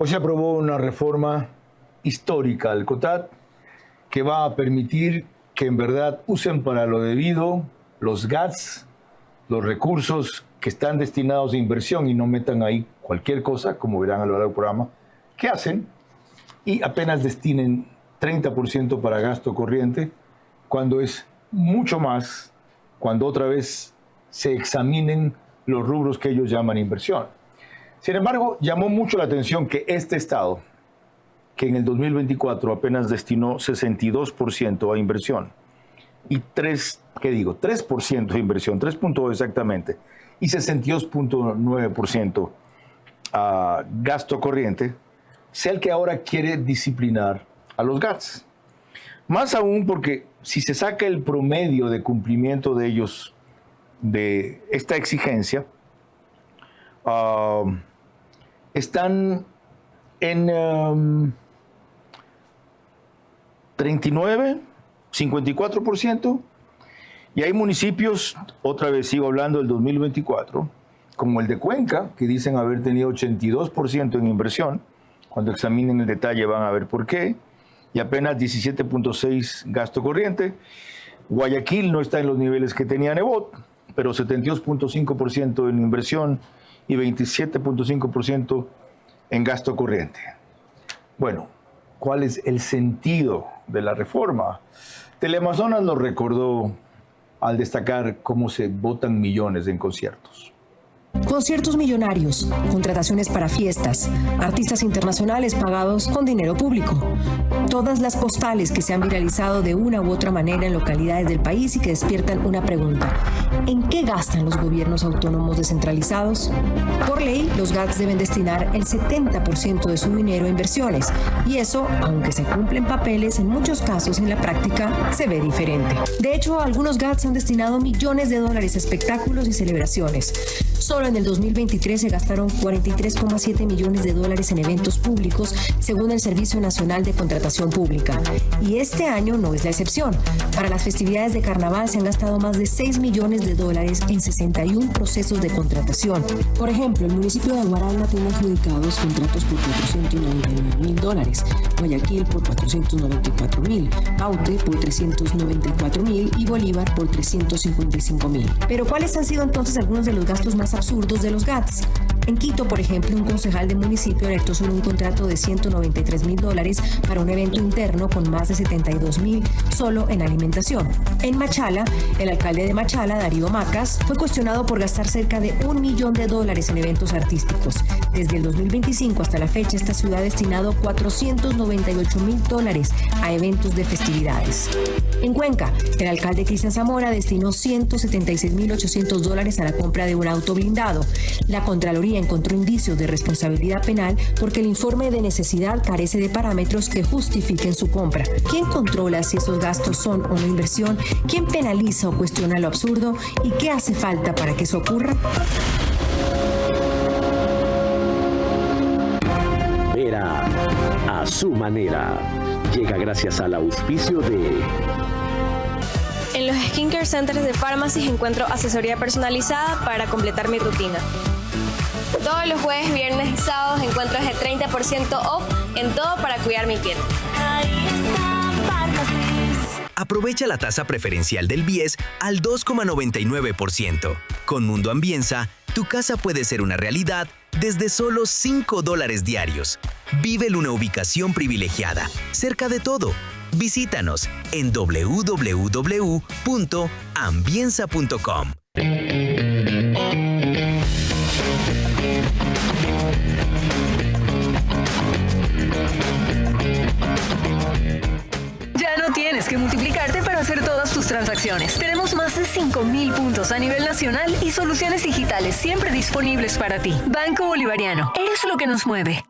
Hoy se aprobó una reforma histórica al COTAD que va a permitir que en verdad usen para lo debido los GATS, los recursos que están destinados a inversión y no metan ahí cualquier cosa, como verán a lo largo del programa, que hacen y apenas destinen 30% para gasto corriente, cuando es mucho más, cuando otra vez se examinen los rubros que ellos llaman inversión. Sin embargo, llamó mucho la atención que este Estado, que en el 2024 apenas destinó 62% a inversión, y 3% de inversión, 3.2 exactamente, y 62.9% a gasto corriente, sea el que ahora quiere disciplinar a los GATS. Más aún porque si se saca el promedio de cumplimiento de ellos de esta exigencia, están en 39, 54%, y hay municipios, otra vez sigo hablando del 2024, como el de Cuenca, que dicen haber tenido 82% en inversión. Cuando examinen el detalle van a ver por qué, y apenas 17.6% gasto corriente. Guayaquil no está en los niveles que tenía Nebot, pero 72.5% en inversión y 27.5% en gasto corriente. Bueno, ¿cuál es el sentido de la reforma? Teleamazonas nos recordó al destacar cómo se botan millones en conciertos. Conciertos millonarios, contrataciones para fiestas, artistas internacionales pagados con dinero público. Todas las postales que se han viralizado de una u otra manera en localidades del país y que despiertan una pregunta. ¿En qué gastan los gobiernos autónomos descentralizados? Por ley, los GATS deben destinar el 70% de su dinero a inversiones. Y eso, aunque se cumplen papeles, en muchos casos en la práctica se ve diferente. De hecho, algunos GATS han destinado millones de dólares a espectáculos y celebraciones. Solo en el 2023 se gastaron 43,7 millones de dólares en eventos públicos, según el Servicio Nacional de Contratación Pública. Y este año no es la excepción. Para las festividades de carnaval se han gastado más de 6 millones de dólares en 61 procesos de contratación. Por ejemplo, el municipio de Guaralda tiene adjudicados contratos por 499 mil dólares, Guayaquil por 494 mil, Paute por 394 mil y Bolívar por 355 mil. Pero ¿cuáles han sido entonces algunos de los gastos más absurdos de los GATS? En Quito, por ejemplo, un concejal de municipio electó solo un contrato de 193 mil dólares para un evento interno con más de 72 mil solo en alimentación. En Machala, el alcalde de Machala, Darío Macas, fue cuestionado por gastar cerca de $1 millón en eventos artísticos. Desde el 2025 hasta la fecha, esta ciudad ha destinado 498 mil dólares a eventos de festividades. En Cuenca, el alcalde Cristian Zamora destinó 176.800 dólares a la compra de un auto blindado. La Contraloría encontró indicios de responsabilidad penal porque el informe de necesidad carece de parámetros que justifiquen su compra. ¿Quién controla si esos gastos son o no inversión? ¿Quién penaliza o cuestiona lo absurdo? ¿Y qué hace falta para que eso ocurra? Vera a su manera. Llega gracias al auspicio de... En los Skincare Centers de Pharmacy encuentro asesoría personalizada para completar mi rutina. Todos los jueves, viernes y sábados encuentro el 30% off en todo para cuidar mi piel. Aprovecha la tasa preferencial del BIES al 2,99%. Con Mundo Ambienza, tu casa puede ser una realidad desde solo $5 diarios. Vive en una ubicación privilegiada, cerca de todo. Visítanos en www.ambienza.com. Ya no tienes que multiplicarte para hacer todas tus transacciones. Tenemos más de 5.000 puntos a nivel nacional y soluciones digitales siempre disponibles para ti. Banco Bolivariano es lo que nos mueve.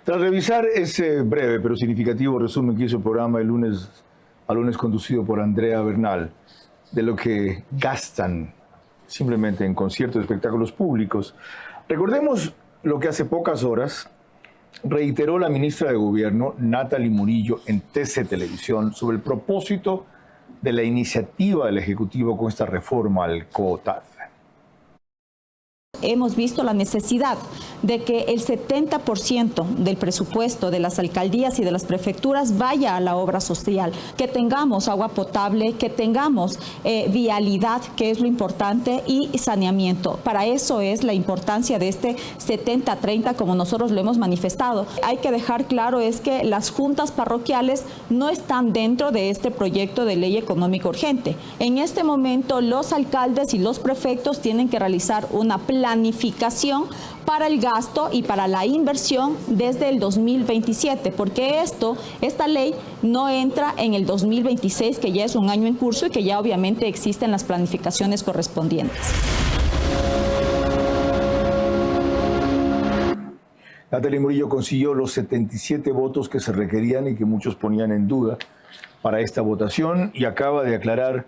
Tras revisar ese breve pero significativo resumen que hizo el programa de lunes a lunes conducido por Andrea Bernal, de lo que gastan simplemente en conciertos y espectáculos públicos, recordemos lo que hace pocas horas reiteró la ministra de Gobierno, Natalie Murillo, en TC Televisión sobre el propósito de la iniciativa del Ejecutivo con esta reforma al COTAD. Hemos visto la necesidad de que el 70% del presupuesto de las alcaldías y de las prefecturas vaya a la obra social, que tengamos agua potable, que tengamos vialidad, que es lo importante, y saneamiento. Para eso es la importancia de este 70-30, como nosotros lo hemos manifestado. Hay que dejar claro es que las juntas parroquiales no están dentro de este proyecto de ley económica urgente. En este momento los alcaldes y los prefectos tienen que realizar una planificación para el gasto y para la inversión desde el 2027, porque esta ley no entra en el 2026, que ya es un año en curso y que ya obviamente existen las planificaciones correspondientes. Natalie Murillo consiguió los 77 votos que se requerían y que muchos ponían en duda para esta votación, y acaba de aclarar,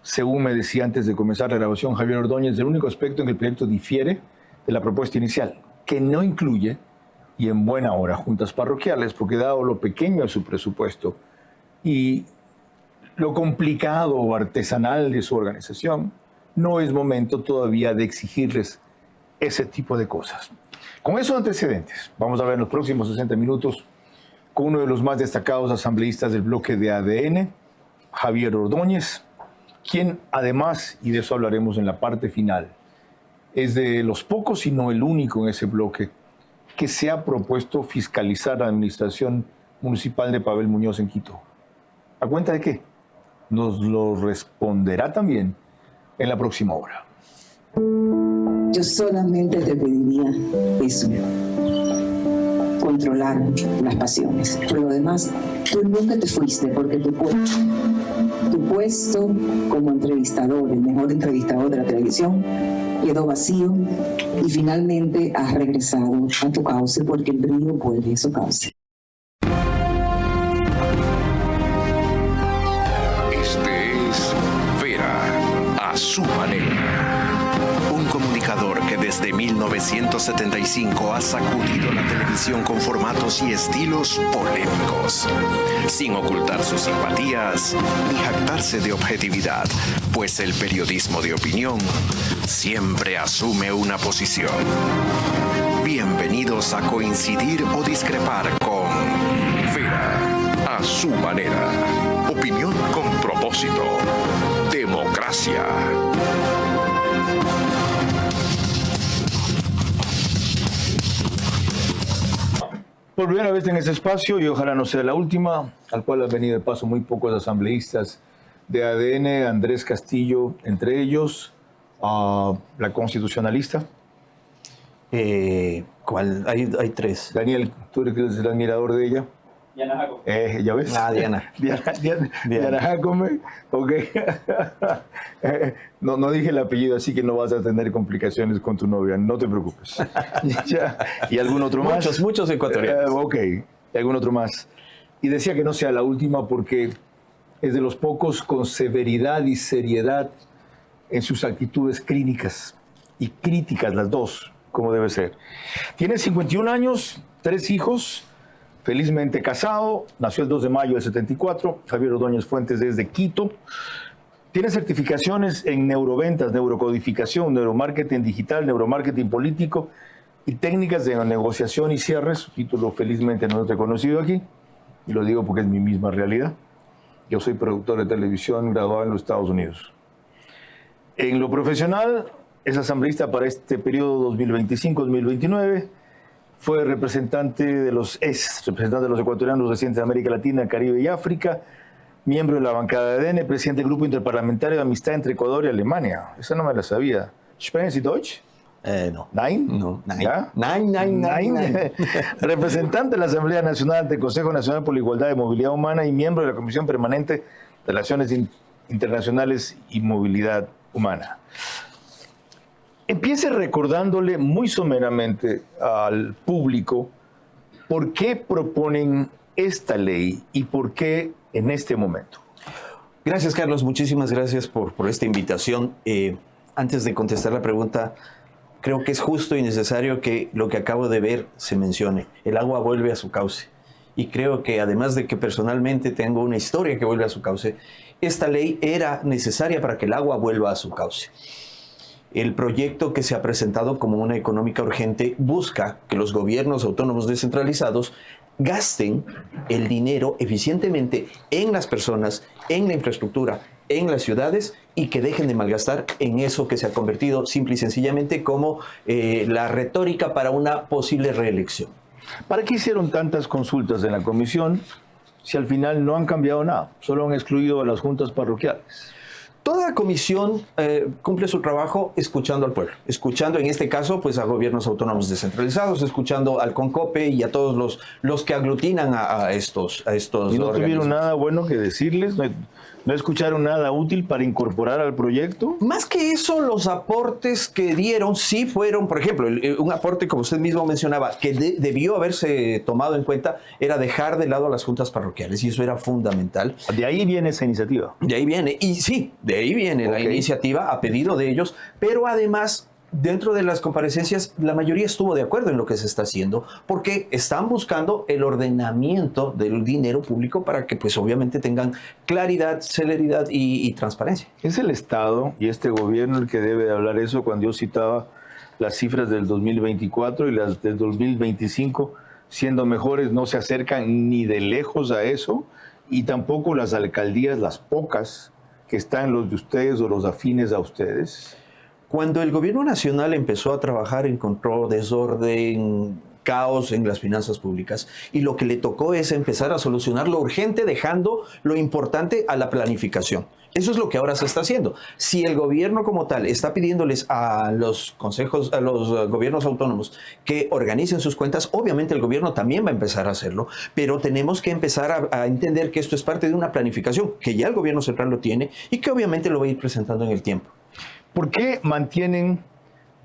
según me decía antes de comenzar la grabación Javier Ordóñez, el único aspecto en que el proyecto difiere de la propuesta inicial, que no incluye, y en buena hora, juntas parroquiales, porque dado lo pequeño de su presupuesto y lo complicado o artesanal de su organización, no es momento todavía de exigirles ese tipo de cosas. Con esos antecedentes, vamos a ver en los próximos 60 minutos con uno de los más destacados asambleístas del bloque de ADN, Javier Ordóñez, quien además, y de eso hablaremos en la parte final, es de los pocos y no el único en ese bloque que se ha propuesto fiscalizar la administración municipal de Pavel Muñoz en Quito. ¿A cuenta de qué? Nos lo responderá también en la próxima hora. Yo solamente te pediría eso, controlar las pasiones. Por lo demás, tú nunca te fuiste porque tu puesto como entrevistador, el mejor entrevistador de la televisión, quedó vacío y finalmente has regresado a tu cauce porque el brillo vuelve a su cauce. Este es Vera, a su manera. Un comunicador que desde 1975 ha sacudido la televisión con formatos y estilos polémicos, sin ocultar sus simpatías ni jactarse de objetividad, pues el periodismo de opinión siempre asume una posición. Bienvenidos a coincidir o discrepar con Vera, a su manera. Opinión con propósito. Democracia. Por primera vez en este espacio, y ojalá no sea la última, al cual han venido de paso muy pocos asambleístas de ADN, Andrés Castillo, entre ellos, la constitucionalista. ¿Cuál? Hay tres. Daniel, tú eres el admirador de ella. Diana Jacome. ¿Ya ves? Diana. Diana Jacome, ok. No dije el apellido, así que no vas a tener complicaciones con tu novia, no te preocupes. ¿Y algún otro más? Muchos ecuatorianos. Ok, ¿y algún otro más? Y decía que no sea la última porque es de los pocos con severidad y seriedad en sus actitudes clínicas y críticas, las dos, como debe ser. Tiene 51 años, 3 hijos, felizmente casado, nació el 2 de mayo del 74, Javier Ordóñez Fuentes desde Quito. Tiene certificaciones en neuroventas, neurocodificación, neuromarketing digital, neuromarketing político y técnicas de negociación y cierre. Su título felizmente no es reconocido aquí, y lo digo porque es mi misma realidad. Yo soy productor de televisión graduado en los Estados Unidos. En lo profesional, es asambleísta para este periodo 2025-2029. Fue representante de los ecuatorianos residentes de América Latina, Caribe y África, miembro de la bancada de ADN, presidente del Grupo Interparlamentario de Amistad entre Ecuador y Alemania. Esa no me la sabía. ¿Sprechen Sie Deutsch? No. ¿Nein? No. ¿Ya? Nein. Representante de la Asamblea Nacional del Consejo Nacional por la Igualdad y Movilidad Humana y miembro de la Comisión Permanente de Relaciones Internacionales y Movilidad Humana. Empiece recordándole muy someramente al público por qué proponen esta ley y por qué en este momento. Gracias, Carlos. Muchísimas gracias por esta invitación. Antes de contestar la pregunta, creo que es justo y necesario que lo que acabo de ver se mencione. El agua vuelve a su cauce. Y creo que además de que personalmente tengo una historia que vuelve a su cauce, esta ley era necesaria para que el agua vuelva a su cauce. El proyecto que se ha presentado como una económica urgente busca que los gobiernos autónomos descentralizados gasten el dinero eficientemente en las personas, en la infraestructura, en las ciudades, y que dejen de malgastar en eso que se ha convertido simple y sencillamente como la retórica para una posible reelección. ¿Para qué hicieron tantas consultas en la comisión si al final no han cambiado nada? Solo han excluido a las juntas parroquiales. Toda comisión cumple su trabajo escuchando al pueblo, escuchando en este caso pues a gobiernos autónomos descentralizados, escuchando al CONCOPE y a todos los que aglutinan a estos ¿Y no tuvieron nada bueno que decirles? ¿No escucharon nada útil para incorporar al proyecto? Más que eso, los aportes que dieron sí fueron, por ejemplo, un aporte, como usted mismo mencionaba, que debió haberse tomado en cuenta, era dejar de lado a las juntas parroquiales, y eso era fundamental. De ahí viene esa iniciativa. De ahí viene, y sí, de ahí viene la iniciativa a pedido de ellos, pero además, dentro de las comparecencias, la mayoría estuvo de acuerdo en lo que se está haciendo, porque están buscando el ordenamiento del dinero público para que, pues, obviamente tengan claridad, celeridad y transparencia. Es el Estado y este gobierno el que debe de hablar eso. Cuando yo citaba las cifras del 2024 y las del 2025, siendo mejores, no se acercan ni de lejos a eso, y tampoco las alcaldías, las pocas que están, los de ustedes o los afines a ustedes. Cuando el gobierno nacional empezó a trabajar, encontró desorden, caos en las finanzas públicas, y lo que le tocó es empezar a solucionar lo urgente, dejando lo importante a la planificación. Eso es lo que ahora se está haciendo. Si el gobierno como tal está pidiéndoles a los consejos, a los gobiernos autónomos que organicen sus cuentas, obviamente el gobierno también va a empezar a hacerlo, pero tenemos que empezar a entender que esto es parte de una planificación, que ya el gobierno central lo tiene y que obviamente lo va a ir presentando en el tiempo. ¿Por qué mantienen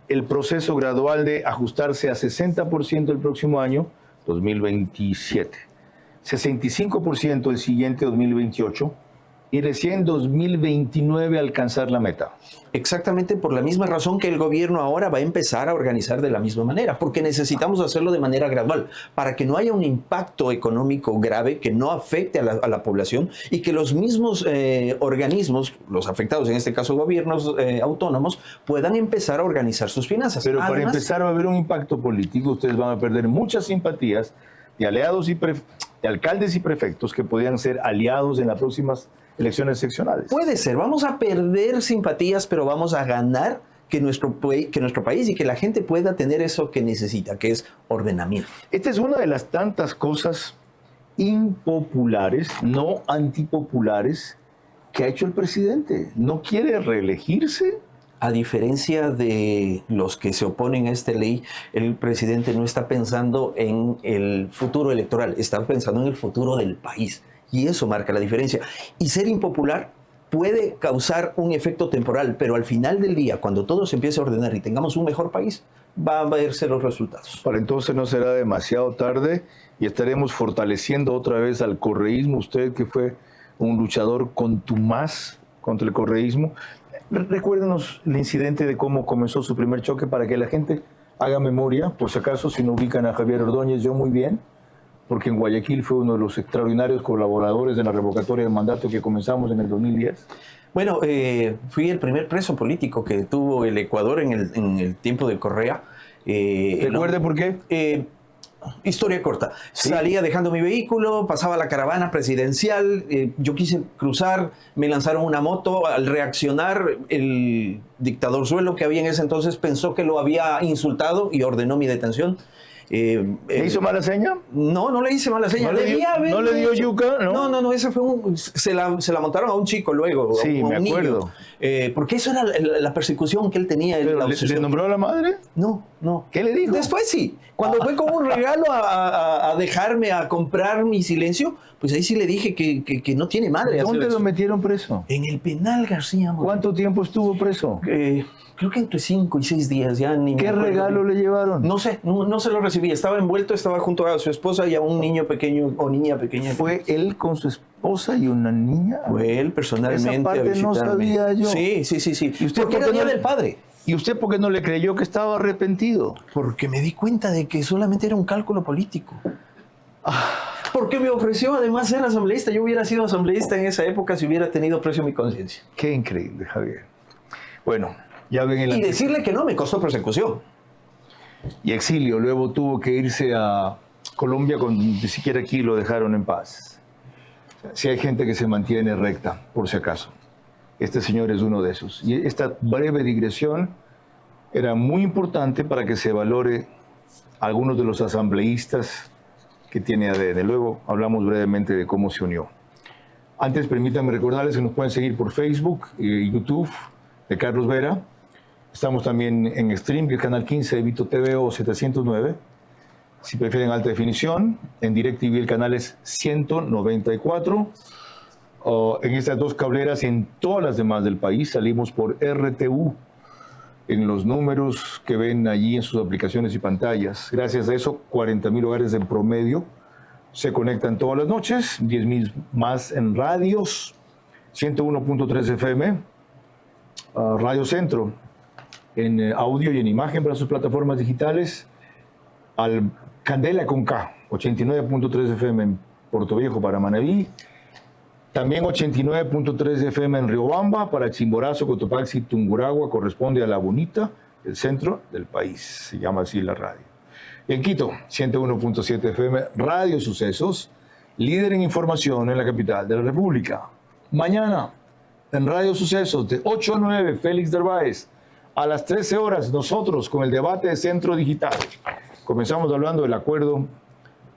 el proceso gradual de ajustarse a 60% el próximo año, 2027, 65% el siguiente, 2028, y recién 2029 alcanzar la meta? Exactamente por la misma razón que el gobierno ahora va a empezar a organizar de la misma manera, porque necesitamos hacerlo de manera gradual, para que no haya un impacto económico grave que no afecte a la población, y que los mismos organismos, los afectados, en este caso gobiernos autónomos, puedan empezar a organizar sus finanzas. Pero para empezar va a haber un impacto político. Ustedes van a perder muchas simpatías de aliados y de alcaldes y prefectos que podrían ser aliados en las próximas elecciones seccionales. Puede ser, vamos a perder simpatías, pero vamos a ganar que nuestro país y que la gente pueda tener eso que necesita, que es ordenamiento. Esta es una de las tantas cosas impopulares, no antipopulares, que ha hecho el presidente. ¿No quiere reelegirse? A diferencia de los que se oponen a esta ley, el presidente no está pensando en el futuro electoral, está pensando en el futuro del país. Y eso marca la diferencia. Y ser impopular puede causar un efecto temporal, pero al final del día, cuando todo se empiece a ordenar y tengamos un mejor país, van a verse los resultados. Para entonces no será demasiado tarde y estaremos fortaleciendo otra vez al correísmo. Usted, que fue un luchador contumaz contra el correísmo, recuérdenos el incidente de cómo comenzó su primer choque para que la gente haga memoria. Por si acaso, si no ubican a Javier Ordóñez, yo muy bien, porque en Guayaquil fue uno de los extraordinarios colaboradores de la revocatoria del mandato que comenzamos en el 2010. Bueno, fui el primer preso político que tuvo el Ecuador en el tiempo de Correa. ¿Recuerde por qué? Historia corta. ¿Sí? Salía dejando mi vehículo, pasaba la caravana presidencial, yo quise cruzar, me lanzaron una moto. Al reaccionar, el dictador Suelo, que había en ese entonces, pensó que lo había insultado y ordenó mi detención. ¿Le hizo mala seña? No, no le hice mala seña. ¿No le dio yuca? No, ese fue se la montaron a un chico luego. Sí, a un me acuerdo. Niño. Porque eso era la persecución que él tenía. ¿Le nombró a la madre? No. ¿Qué le dijo? Después sí. Cuando fue como un regalo a dejarme a comprar mi silencio, pues ahí sí le dije que no tiene madre. ¿Dónde lo metieron preso? En el penal, García. ¿Cuánto tiempo estuvo preso? Creo que entre 5 y 6 días, ya ni ¿Qué regalo le llevaron? No sé, no se lo recibí. Estaba envuelto, estaba junto a su esposa y a un niño pequeño o niña pequeña. ¿Fue él con su esposa y una niña? Fue él personalmente. Esa parte no sabía yo. Sí. ¿Y usted porque era día del padre. ¿Y usted por qué no le creyó que estaba arrepentido? Porque me di cuenta de que solamente era un cálculo político. Porque me ofreció además ser asambleísta. Yo hubiera sido asambleísta en esa época si hubiera tenido precio mi conciencia. Qué increíble, Javier. Bueno, ya ven el... Y decirle que no me costó persecución. Y exilio. Luego tuvo que irse a Colombia cuando ni siquiera aquí lo dejaron en paz. Si hay gente que se mantiene recta, por si acaso. Este señor es uno de esos. Y esta breve digresión era muy importante para que se valore a algunos de los asambleístas que tiene ADN. Luego hablamos brevemente de cómo se unió. Antes, permítanme recordarles que nos pueden seguir por Facebook y YouTube de Carlos Vera. Estamos también en stream, el canal 15 de Vito TV o 709. Si prefieren alta definición, en DirecTV el canal es 194. En estas dos cableras y en todas las demás del país salimos por RTU en los números que ven allí en sus aplicaciones y pantallas. Gracias a eso, 40.000 hogares en promedio se conectan todas las noches, 10.000 más en radios, 101.3 FM, Radio Centro en audio y en imagen para sus plataformas digitales, al Candela con K, 89.3 FM en Puerto Viejo para Manabí, también 89.3 FM en Riobamba, para Chimborazo, Cotopaxi, Tungurahua, corresponde a La Bonita, el centro del país, se llama así la radio. Y en Quito, 101.7 FM, Radio Sucesos, líder en información en la capital de la República. Mañana, en Radio Sucesos, de 8 a 9, Félix Derbáez. A las 13 horas, nosotros con el debate de Centro Digital. Comenzamos hablando del acuerdo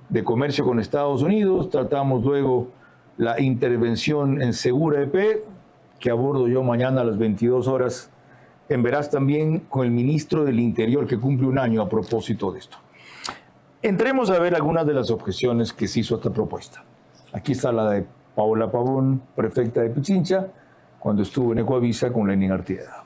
de comercio con Estados Unidos, tratamos luego la intervención en Segura EP, que abordo yo mañana a las 22 horas, en Verás también con el ministro del Interior, que cumple un año a propósito de esto. Entremos a ver algunas de las objeciones que se hizo a esta propuesta. Aquí está la de Paola Pavón, prefecta de Pichincha, cuando estuvo en Ecuavisa con Lenín Artieda.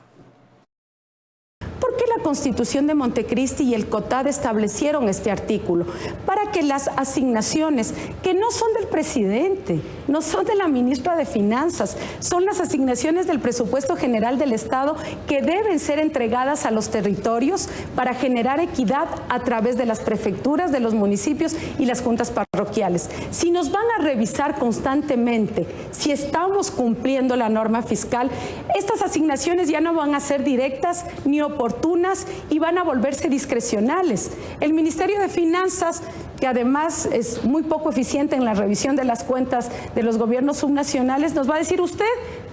La Constitución de Montecristi y el COTAD establecieron este artículo para que las asignaciones, que no son del presidente, no son de la ministra de Finanzas, son las asignaciones del presupuesto general del Estado que deben ser entregadas a los territorios para generar equidad a través de las prefecturas, de los municipios y las juntas parroquiales. Si nos van a revisar constantemente si estamos cumpliendo la norma fiscal, estas asignaciones ya no van a ser directas ni oportunas y van a volverse discrecionales. El Ministerio de Finanzas, que además es muy poco eficiente en la revisión de las cuentas de los gobiernos subnacionales, nos va a decir: usted,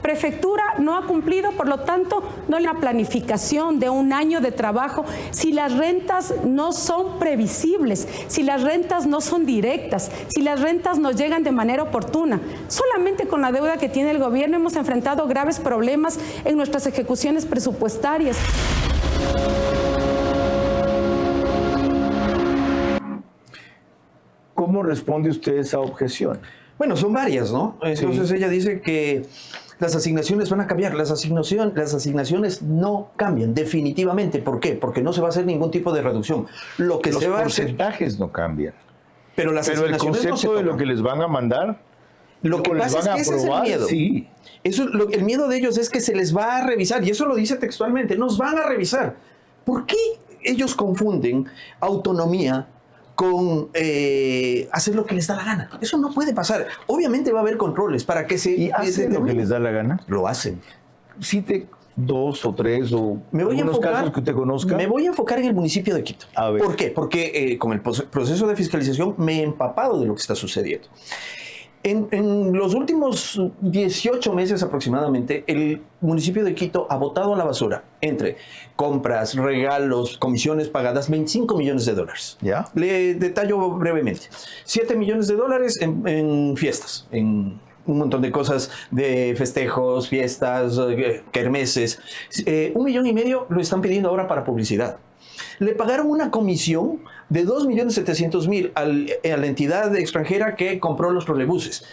prefectura, no ha cumplido, por lo tanto, no hay una planificación de un año de trabajo. Si las rentas no son previsibles, si las rentas no son directas, si las rentas no llegan de manera oportuna, solamente con la deuda que tiene el gobierno hemos enfrentado graves problemas en nuestras ejecuciones presupuestarias. ¿Cómo responde usted a esa objeción? Bueno, son varias, ¿no? Entonces sí. Ella dice que las asignaciones van a cambiar. Las asignaciones no cambian, definitivamente. ¿Por qué? Porque no se va a hacer ningún tipo de reducción. Lo que los se va porcentajes no cambian. Pero las asignaciones el concepto de lo que les van a mandar, lo que pasa es que ese es el miedo. Sí. El miedo de ellos es que se les va a revisar, y eso lo dice textualmente, nos van a revisar. ¿Por qué ellos confunden autonomía con hacer lo que les da la gana? Eso no puede pasar. Obviamente va a haber controles para que se... ¿Y hacen lo que les da la gana? Lo hacen. Cite 2 o 3 o algunos casos que usted conozca. Me voy a enfocar en el municipio de Quito. A ver. ¿Por qué? Porque con el proceso de fiscalización me he empapado de lo que está sucediendo. En los últimos 18 meses aproximadamente, el municipio de Quito ha botado a la basura, entre compras, regalos, comisiones pagadas, $25 millones. ¿Ya? Le detallo brevemente. $7 millones en fiestas, en un montón de cosas de festejos, fiestas, kermeses. $1,5 millones lo están pidiendo ahora para publicidad. Le pagaron una comisión de $2.700.000 a la entidad extranjera que compró los trolebuses.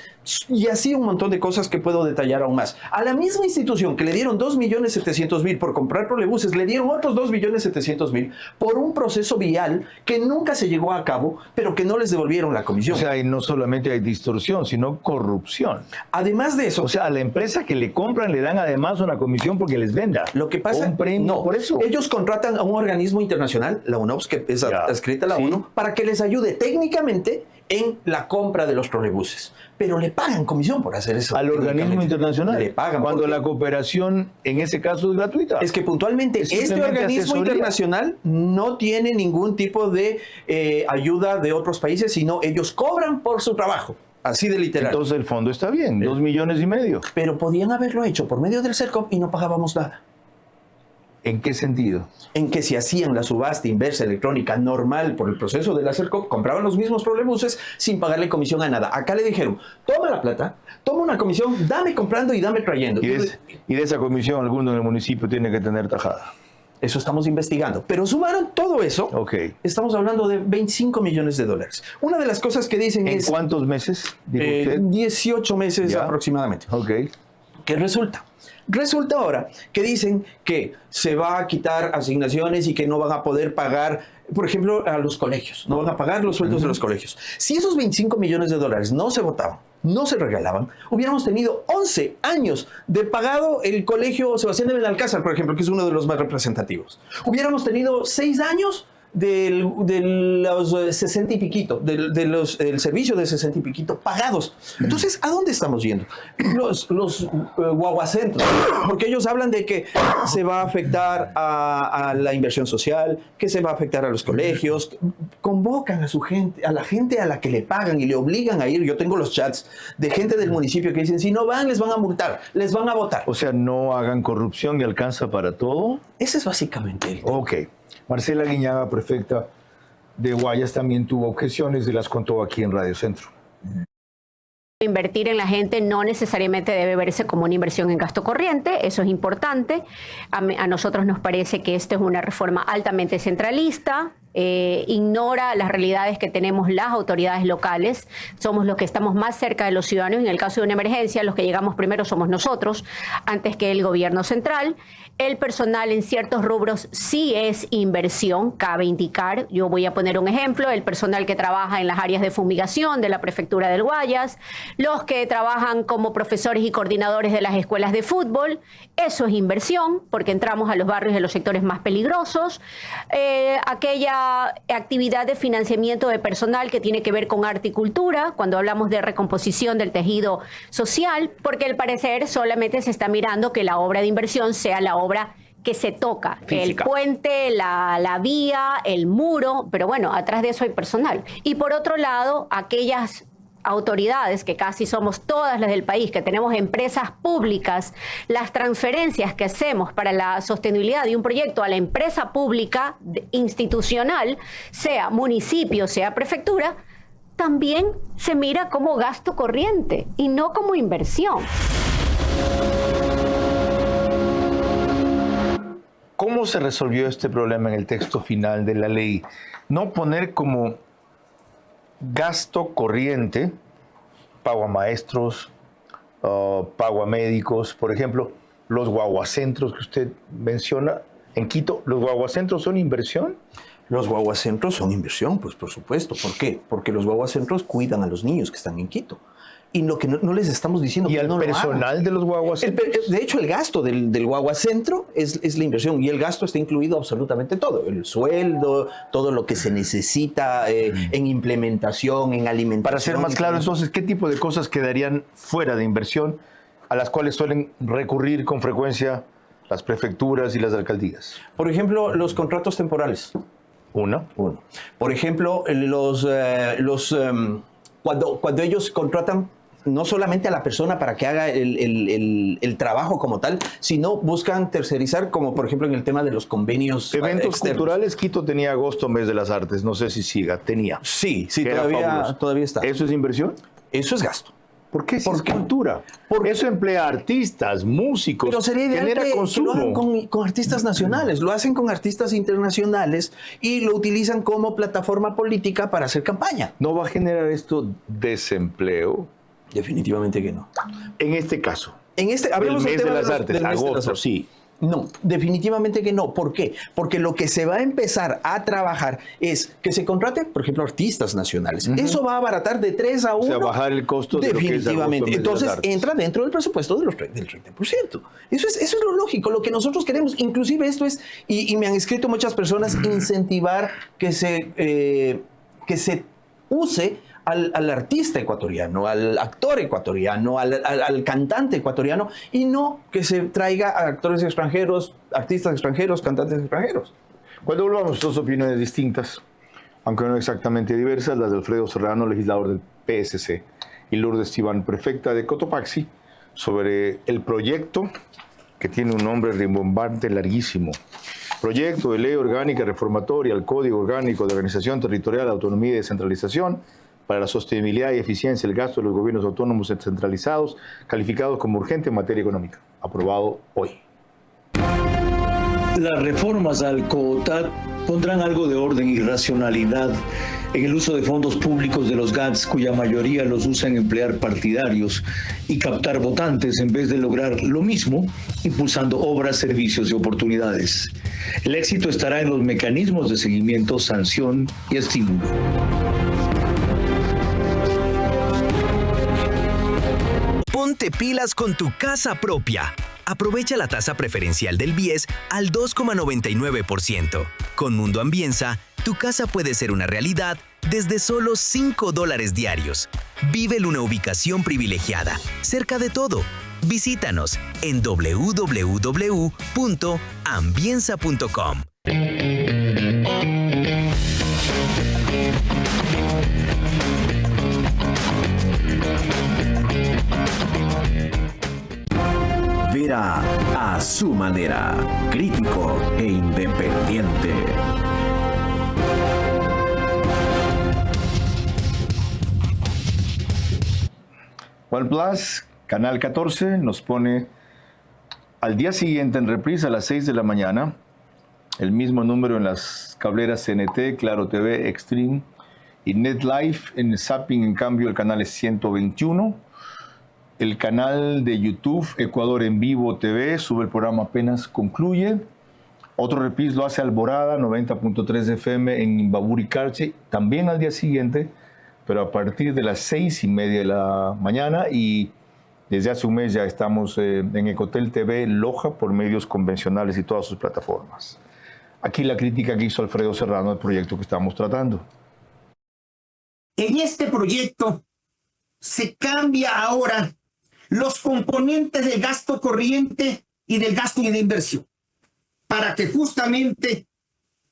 Y así un montón de cosas que puedo detallar aún más. A la misma institución que le dieron 2.700.000 por comprar trolebuses, le dieron otros 2.700.000 por un proceso vial que nunca se llegó a cabo, pero que no les devolvieron la comisión. O sea, y no solamente hay distorsión, sino corrupción. Además de eso... O sea, a la empresa que le compran le dan además una comisión porque les venda. Lo que pasa... Un premio no, por eso. Ellos contratan a un organismo internacional, la UNOPS, que es adscrita a la ONU, para que les ayude técnicamente en la compra de los trolebuses. Pero le pagan comisión por hacer eso. Al organismo internacional. Le pagan. Cuando la cooperación en ese caso es gratuita. Es que puntualmente este organismo internacional no tiene ningún tipo de ayuda de otros países, sino ellos cobran por su trabajo. Así de literal. Entonces el fondo está bien, 2,5 millones. Pero podían haberlo hecho por medio del CERCOP y no pagábamos nada. ¿En qué sentido? En que si hacían la subasta inversa electrónica normal por el proceso de la CERCOP, compraban los mismos trolebuses sin pagarle comisión a nada. Acá le dijeron, toma la plata, toma una comisión, dame comprando y dame trayendo. Y de esa comisión alguno en el municipio tiene que tener tajada. Eso estamos investigando. Pero sumaron todo eso. Estamos hablando de 25 millones de dólares. Una de las cosas que dicen es... ¿En cuántos meses? 18 meses aproximadamente. ¿Qué resulta? Resulta ahora que dicen que se va a quitar asignaciones y que no van a poder pagar, por ejemplo, a los colegios. No van a pagar los sueldos de los colegios. Si esos 25 millones de dólares no se votaban, no se regalaban, hubiéramos tenido 11 años de pagado el colegio Sebastián de Benalcázar, por ejemplo, que es uno de los más representativos. Hubiéramos tenido 6 años de los 60 y piquito, el servicio de 60 y piquito pagados. Entonces, ¿a dónde estamos yendo? Los guaguacentros, porque ellos hablan de que se va a afectar a la inversión social, que se va a afectar a los colegios, convocan a su gente, a la gente a la que le pagan y le obligan a ir. Yo tengo los chats de gente del municipio que dicen, si no van, les van a multar, les van a votar. O sea, no hagan corrupción y alcanza para todo. Ese es básicamente el tema. Ok. Marcela Guiñaga, prefecta de Guayas, también tuvo objeciones y las contó aquí en Radio Centro. Invertir en la gente no necesariamente debe verse como una inversión en gasto corriente, eso es importante. A nosotros nos parece que esta es una reforma altamente centralista, ignora las realidades que tenemos las autoridades locales, somos los que estamos más cerca de los ciudadanos, en el caso de una emergencia los que llegamos primero somos nosotros, antes que el gobierno central. El personal en ciertos rubros sí es inversión, cabe indicar. Yo voy a poner un ejemplo, el personal que trabaja en las áreas de fumigación de la Prefectura del Guayas, los que trabajan como profesores y coordinadores de las escuelas de fútbol, eso es inversión, porque entramos a los barrios de los sectores más peligrosos. Aquella actividad de financiamiento de personal que tiene que ver con arte y cultura, cuando hablamos de recomposición del tejido social, porque al parecer solamente se está mirando que la obra de inversión sea la obra que se toca, física. El puente, la vía, el muro, pero bueno, atrás de eso hay personal. Y por otro lado, aquellas autoridades, que casi somos todas las del país, que tenemos empresas públicas, las transferencias que hacemos para la sostenibilidad de un proyecto a la empresa pública institucional, sea municipio, sea prefectura, también se mira como gasto corriente y no como inversión. ¿Cómo se resolvió este problema en el texto final de la ley? No poner como gasto corriente pago a maestros, pago a médicos, por ejemplo, los guaguacentros que usted menciona en Quito. ¿Los guaguacentros son inversión? Los guaguacentros son inversión, pues por supuesto. ¿Por qué? Porque los guaguacentros cuidan a los niños que están en Quito. Y lo que no les estamos diciendo... ¿Y al personal de los guaguacentros? De hecho, el gasto del guaguacentro es la inversión. Y el gasto está incluido absolutamente todo. El sueldo, todo lo que se necesita en implementación, en alimentación. Para ser más claro, entonces, ¿qué tipo de cosas quedarían fuera de inversión a las cuales suelen recurrir con frecuencia las prefecturas y las alcaldías? Por ejemplo, los contratos temporales. Uno. Por ejemplo, cuando ellos contratan no solamente a la persona para que haga el trabajo como tal, sino buscan tercerizar, como por ejemplo en el tema de los convenios eventos externos. Culturales. Quito tenía agosto, mes de las artes, no sé si siga, tenía. Sí, todavía está. ¿Eso es inversión? Eso es gasto. ¿Por qué? ¿Por cultura? Porque eso emplea artistas, músicos, pero sería ideal genera consumo. Lo hagan con artistas nacionales, lo hacen con artistas internacionales y lo utilizan como plataforma política para hacer campaña. ¿No va a generar esto desempleo? Definitivamente que no. En este caso. Hablemos del mes del tema de las artes, agosto, sí. No, definitivamente que no. ¿Por qué? Porque lo que se va a empezar a trabajar es que se contraten, por ejemplo, artistas nacionales. Eso va a abaratar de 3 a 1. O sea, bajar el costo de lo que es definitivamente. agosto, Entonces, entra dentro del presupuesto del 30%. Eso es lo lógico, lo que nosotros queremos. Inclusive esto es, y me han escrito muchas personas, incentivar que se use al artista ecuatoriano, al actor ecuatoriano, al cantante ecuatoriano, y no que se traiga a actores extranjeros, artistas extranjeros, cantantes extranjeros. Cuando volvamos, dos opiniones distintas, aunque no exactamente diversas, las de Alfredo Serrano, legislador del PSC, y Lourdes Tibán, prefecta de Cotopaxi, sobre el proyecto que tiene un nombre rimbombante larguísimo. Proyecto de Ley Orgánica Reformatoria al Código Orgánico de Organización Territorial, Autonomía y Descentralización para la sostenibilidad y eficiencia del gasto de los gobiernos autónomos descentralizados, calificados como urgente en materia económica. Aprobado hoy. Las reformas al COTAD pondrán algo de orden y racionalidad en el uso de fondos públicos de los GATS, cuya mayoría los usa en emplear partidarios y captar votantes en vez de lograr lo mismo, impulsando obras, servicios y oportunidades. El éxito estará en los mecanismos de seguimiento, sanción y estímulo. Ponte pilas con tu casa propia. Aprovecha la tasa preferencial del BIES al 2,99%. Con Mundo Ambienza, tu casa puede ser una realidad desde solo $5 diarios. Vive en una ubicación privilegiada, cerca de todo. Visítanos en www.ambienza.com. Vera a su manera, crítico e independiente. OnePlus, Canal 14, nos pone al día siguiente en reprise a las 6 de la mañana, el mismo número en las cableras CNT, Claro TV, Extreme y NetLife. En Zapping, en cambio, el canal es 121. El canal de YouTube, Ecuador en Vivo TV, sube el programa apenas concluye. Otro reprise lo hace Alborada, 90.3 FM en Imbaburi, Carche, también al día siguiente, pero a partir de las 6:30 de la mañana, y desde hace un mes ya estamos en Ecotel TV Loja por medios convencionales y todas sus plataformas. Aquí la crítica que hizo Alfredo Serrano al proyecto que estamos tratando. En este proyecto se cambia ahora los componentes del gasto corriente y del gasto de inversión, para que justamente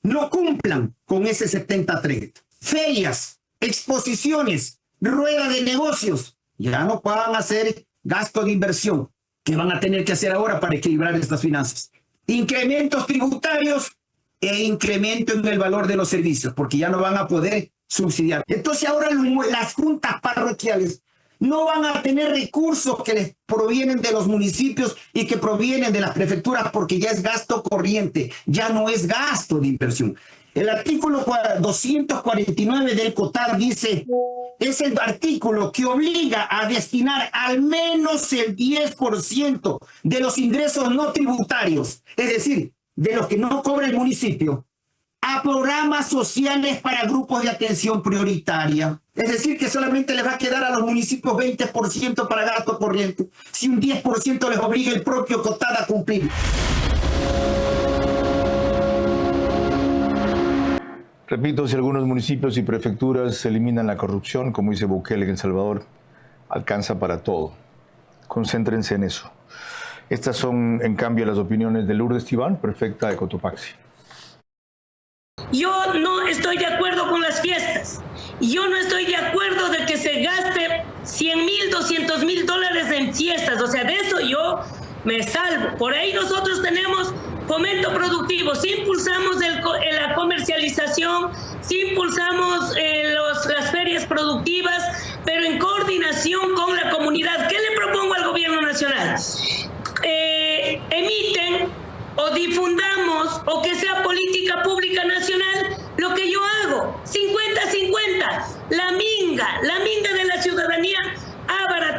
no cumplan con ese 70-30. Ferias, exposiciones, rueda de negocios, ya no puedan hacer gasto de inversión, que van a tener que hacer ahora para equilibrar estas finanzas. Incrementos tributarios e incremento en el valor de los servicios, porque ya no van a poder subsidiar. Entonces ahora las juntas parroquiales no van a tener recursos que les provienen de los municipios y que provienen de las prefecturas, porque ya es gasto corriente, ya no es gasto de inversión. El artículo 249 del COTAD dice, es el artículo que obliga a destinar al menos el 10% de los ingresos no tributarios, es decir, de los que no cobra el municipio, a programas sociales para grupos de atención prioritaria. Es decir, que solamente les va a quedar a los municipios 20% para gasto corriente, si un 10% les obliga el propio COTAD a cumplir. Repito, si algunos municipios y prefecturas eliminan la corrupción, como dice Bukele en El Salvador, alcanza para todo. Concéntrense en eso. Estas son, en cambio, las opiniones de Lourdes Tibán, prefecta de Cotopaxi. Yo no estoy de acuerdo con las fiestas. Yo no estoy de acuerdo de que se gaste 100,000, 200,000 dólares en fiestas. O sea, de eso yo me salvo. Por ahí nosotros tenemos fomento productivo. Si impulsamos la comercialización, si impulsamos las ferias productivas, pero en coordinación con la comunidad. ¿Qué le propongo al gobierno nacional? Emiten o difundamos, o que sea política pública nacional, lo que yo hago, 50-50, la minga de la ciudadanía, abaratar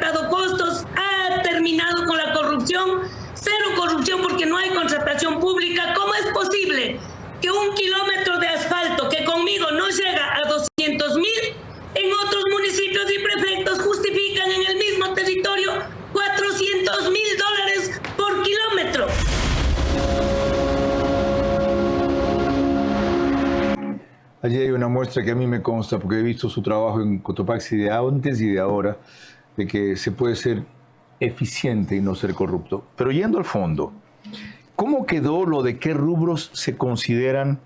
Allí hay una muestra que a mí me consta, porque he visto su trabajo en Cotopaxi de antes y de ahora, de que se puede ser eficiente y no ser corrupto. Pero yendo al fondo, ¿cómo quedó lo de qué rubros se consideran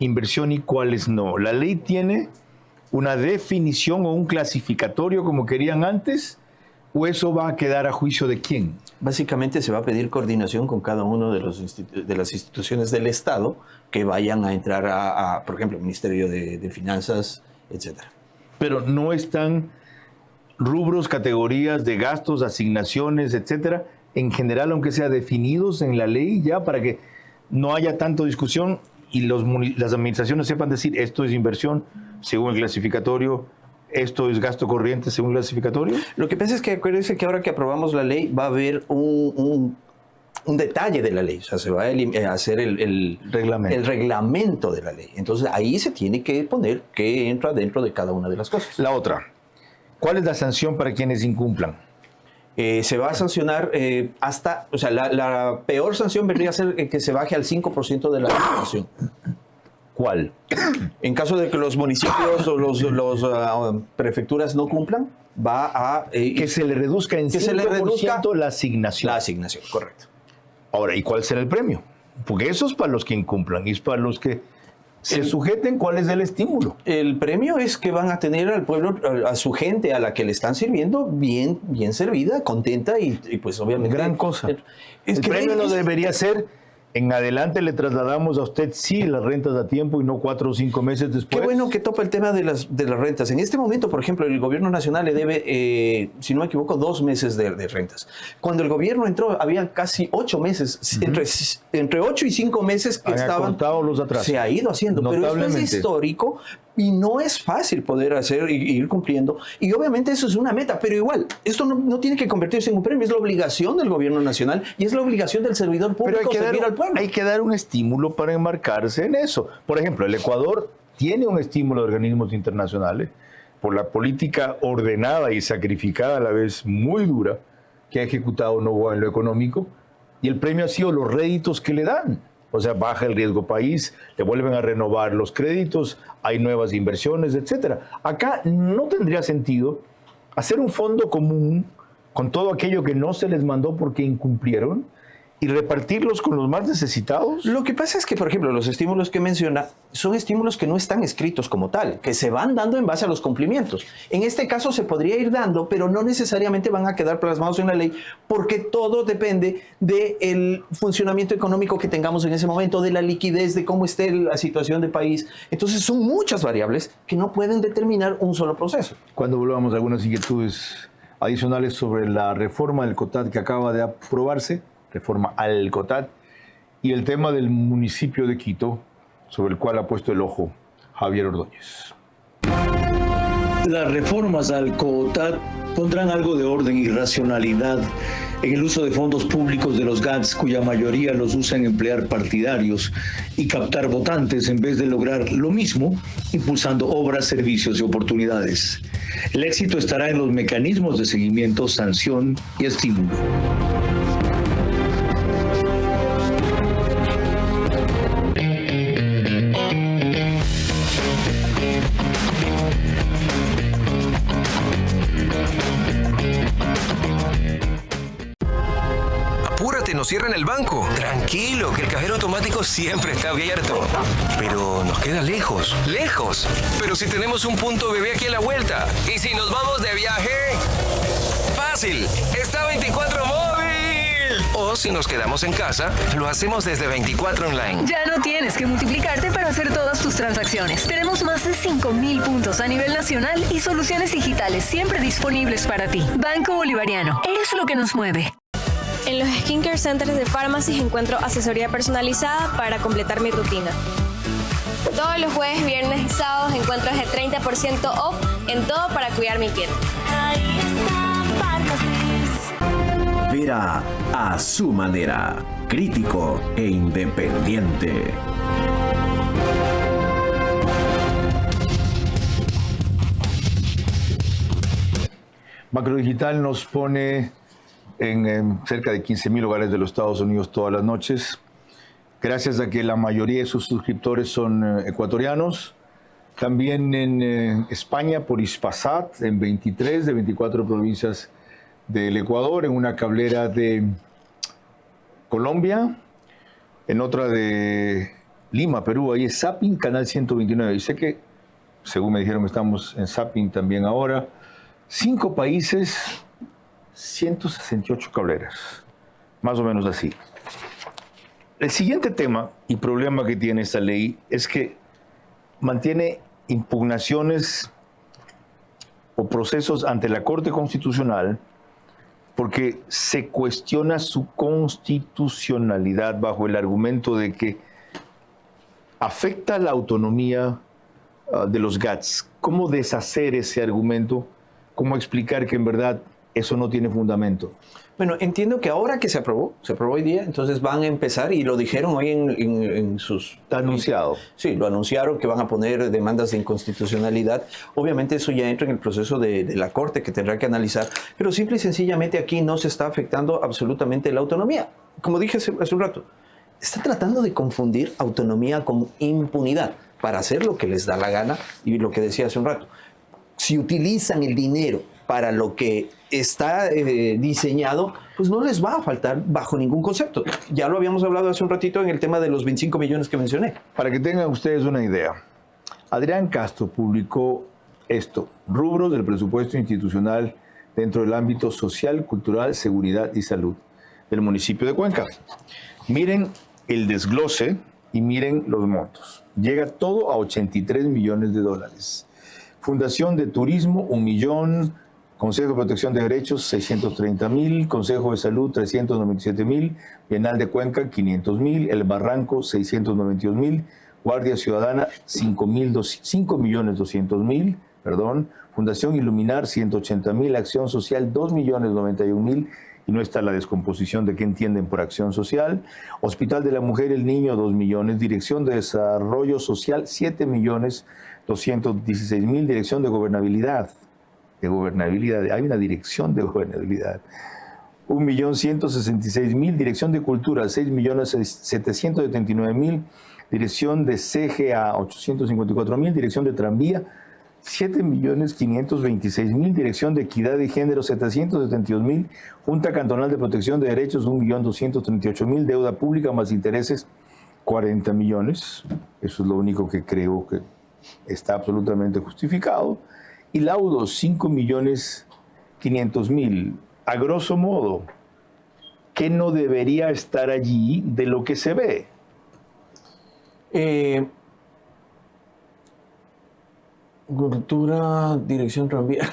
inversión y cuáles no? ¿La ley tiene una definición o un clasificatorio como querían antes? ¿O eso va a quedar a juicio de quién? Básicamente se va a pedir coordinación con cada uno de las instituciones del Estado que vayan a entrar por ejemplo, el Ministerio de Finanzas, etc. Pero no están rubros, categorías de gastos, asignaciones, etcétera, en general, aunque sea definidos en la ley ya, para que no haya tanto discusión y las administraciones sepan decir esto es inversión según el clasificatorio, esto es gasto corriente según el clasificatorio. Lo que pasa es que acuérdense que ahora que aprobamos la ley va a haber un detalle de la ley, o sea, se va a hacer el reglamento de la ley. Entonces ahí se tiene que poner qué entra dentro de cada una de las cosas. La otra, ¿cuál es la sanción para quienes incumplan? Se va a sancionar hasta, o sea, la peor sanción vendría a ser que se baje al 5% de la sanción. ¿Cuál? En caso de que los municipios o los prefecturas no cumplan, va a... que se le reduzca en 5% la asignación. La asignación, correcto. Ahora, ¿y cuál será el premio? Porque eso es para los que incumplan y es para los que se sujeten. ¿Cuál es el estímulo? El premio es que van a tener al pueblo, a su gente a la que le están sirviendo bien servida, contenta y pues obviamente... Gran cosa. El premio no debería ser... En adelante le trasladamos a usted sí las rentas a tiempo y no 4 o 5 meses después. Qué bueno que topa el tema de las rentas. En este momento, por ejemplo, el gobierno nacional le debe, si no me equivoco, 2 meses de rentas. Cuando el gobierno entró, había casi 8 meses, entre 8 y 5 meses que estaban... los atrasos. Se ha ido haciendo, pero esto es histórico y no es fácil poder hacer y ir cumpliendo. Y obviamente eso es una meta, pero igual, esto no tiene que convertirse en un premio, es la obligación del gobierno nacional y es la obligación del servidor público servir al pueblo. Hay que dar un estímulo para enmarcarse en eso. Por ejemplo, el Ecuador tiene un estímulo de organismos internacionales por la política ordenada y sacrificada a la vez muy dura que ha ejecutado Noboa en lo económico, y el premio ha sido los réditos que le dan. O sea, baja el riesgo país, le vuelven a renovar los créditos, hay nuevas inversiones, etc. Acá no tendría sentido hacer un fondo común con todo aquello que no se les mandó porque incumplieron y repartirlos con los más necesitados. Lo que pasa es que, por ejemplo, los estímulos que menciona son estímulos que no están escritos como tal, que se van dando en base a los cumplimientos. En este caso se podría ir dando, pero no necesariamente van a quedar plasmados en la ley, porque todo depende del funcionamiento económico que tengamos en ese momento, de la liquidez, de cómo esté la situación del país. Entonces son muchas variables que no pueden determinar un solo proceso. Cuando volvamos a algunas inquietudes adicionales sobre la reforma del COTAD que acaba de aprobarse, reforma al COTAD, y el tema del municipio de Quito, sobre el cual ha puesto el ojo Javier Ordóñez. Las reformas al COTAD pondrán algo de orden y racionalidad en el uso de fondos públicos de los GATS, cuya mayoría los usan en emplear partidarios y captar votantes en vez de lograr lo mismo, impulsando obras, servicios y oportunidades. El éxito estará en los mecanismos de seguimiento, sanción y estímulo. Nos cierran el banco. Tranquilo, que el cajero automático siempre está abierto. Pero nos queda lejos. ¡Lejos! Pero si tenemos un punto bebé aquí a la vuelta. ¿Y si nos vamos de viaje? ¡Fácil! ¡Está 24 móvil! O si nos quedamos en casa, lo hacemos desde 24 online. Ya no tienes que multiplicarte para hacer todas tus transacciones. Tenemos más de 5,000 puntos a nivel nacional y soluciones digitales siempre disponibles para ti. Banco Bolivariano. Es lo que nos mueve. En los Skincare Centers de Pharmacy encuentro asesoría personalizada para completar mi rutina. Todos los jueves, viernes y sábados encuentro de 30% off en todo para cuidar mi piel. Ahí está Vera a su manera, crítico e independiente. Macrodigital nos pone en cerca de 15,000 hogares de los Estados Unidos todas las noches. Gracias a que la mayoría de sus suscriptores son ecuatorianos, También en España por Hispasat, en 23 de 24 provincias del Ecuador, en una cablera de Colombia, en otra de Lima, Perú, ahí es Zapping, canal 129. Y sé que, según me dijeron, estamos en Zapping también ahora. 5 países, 168 cableras, más o menos así. El siguiente tema y problema que tiene esta ley es que mantiene impugnaciones o procesos ante la Corte Constitucional porque se cuestiona su constitucionalidad bajo el argumento de que afecta la autonomía de los GATS. ¿Cómo deshacer ese argumento? ¿Cómo explicar que en verdad eso no tiene fundamento? Bueno, entiendo que ahora que se aprobó hoy día, entonces van a empezar, y lo dijeron hoy en sus... Está anunciado. Sí, lo anunciaron, que van a poner demandas de inconstitucionalidad. Obviamente eso ya entra en el proceso de la Corte, que tendrá que analizar, pero simple y sencillamente aquí no se está afectando absolutamente la autonomía. Como dije hace un rato, está tratando de confundir autonomía con impunidad para hacer lo que les da la gana, y lo que decía hace un rato. Si utilizan el dinero para lo que está diseñado, pues no les va a faltar bajo ningún concepto. Ya lo habíamos hablado hace un ratito en el tema de los 25 millones que mencioné. Para que tengan ustedes una idea, Adrián Castro publicó esto: rubros del presupuesto institucional dentro del ámbito social, cultural, seguridad y salud del municipio de Cuenca. Miren el desglose y miren los montos. Llega todo a 83 millones de dólares. Fundación de Turismo, 1 millón. Consejo de Protección de Derechos, 630,000. Consejo de Salud, 397,000. Bienal de Cuenca, 500,000. El Barranco, 692,000. Guardia Ciudadana, 5,200,000. Fundación Iluminar, 180,000. Acción Social, 2,091,000. Y no está la descomposición de qué entienden por acción social. Hospital de la Mujer y el Niño, 2 millones. Dirección de Desarrollo Social, 7,216,000. Dirección de Gobernabilidad. Hay una dirección de gobernabilidad. 1,166,000. Dirección de Cultura, 6,779,000. Dirección de CGA, 854,000. Dirección de Tranvía, 7,526,000. Dirección de Equidad de Género, 772,000. Junta Cantonal de Protección de Derechos, 1,238,000. Deuda pública más intereses, 40 millones. Eso es lo único que creo que está absolutamente justificado. Y laudos, 5,500,000. A grosso modo, ¿qué no debería estar allí de lo que se ve? Cultura, dirección tranvía.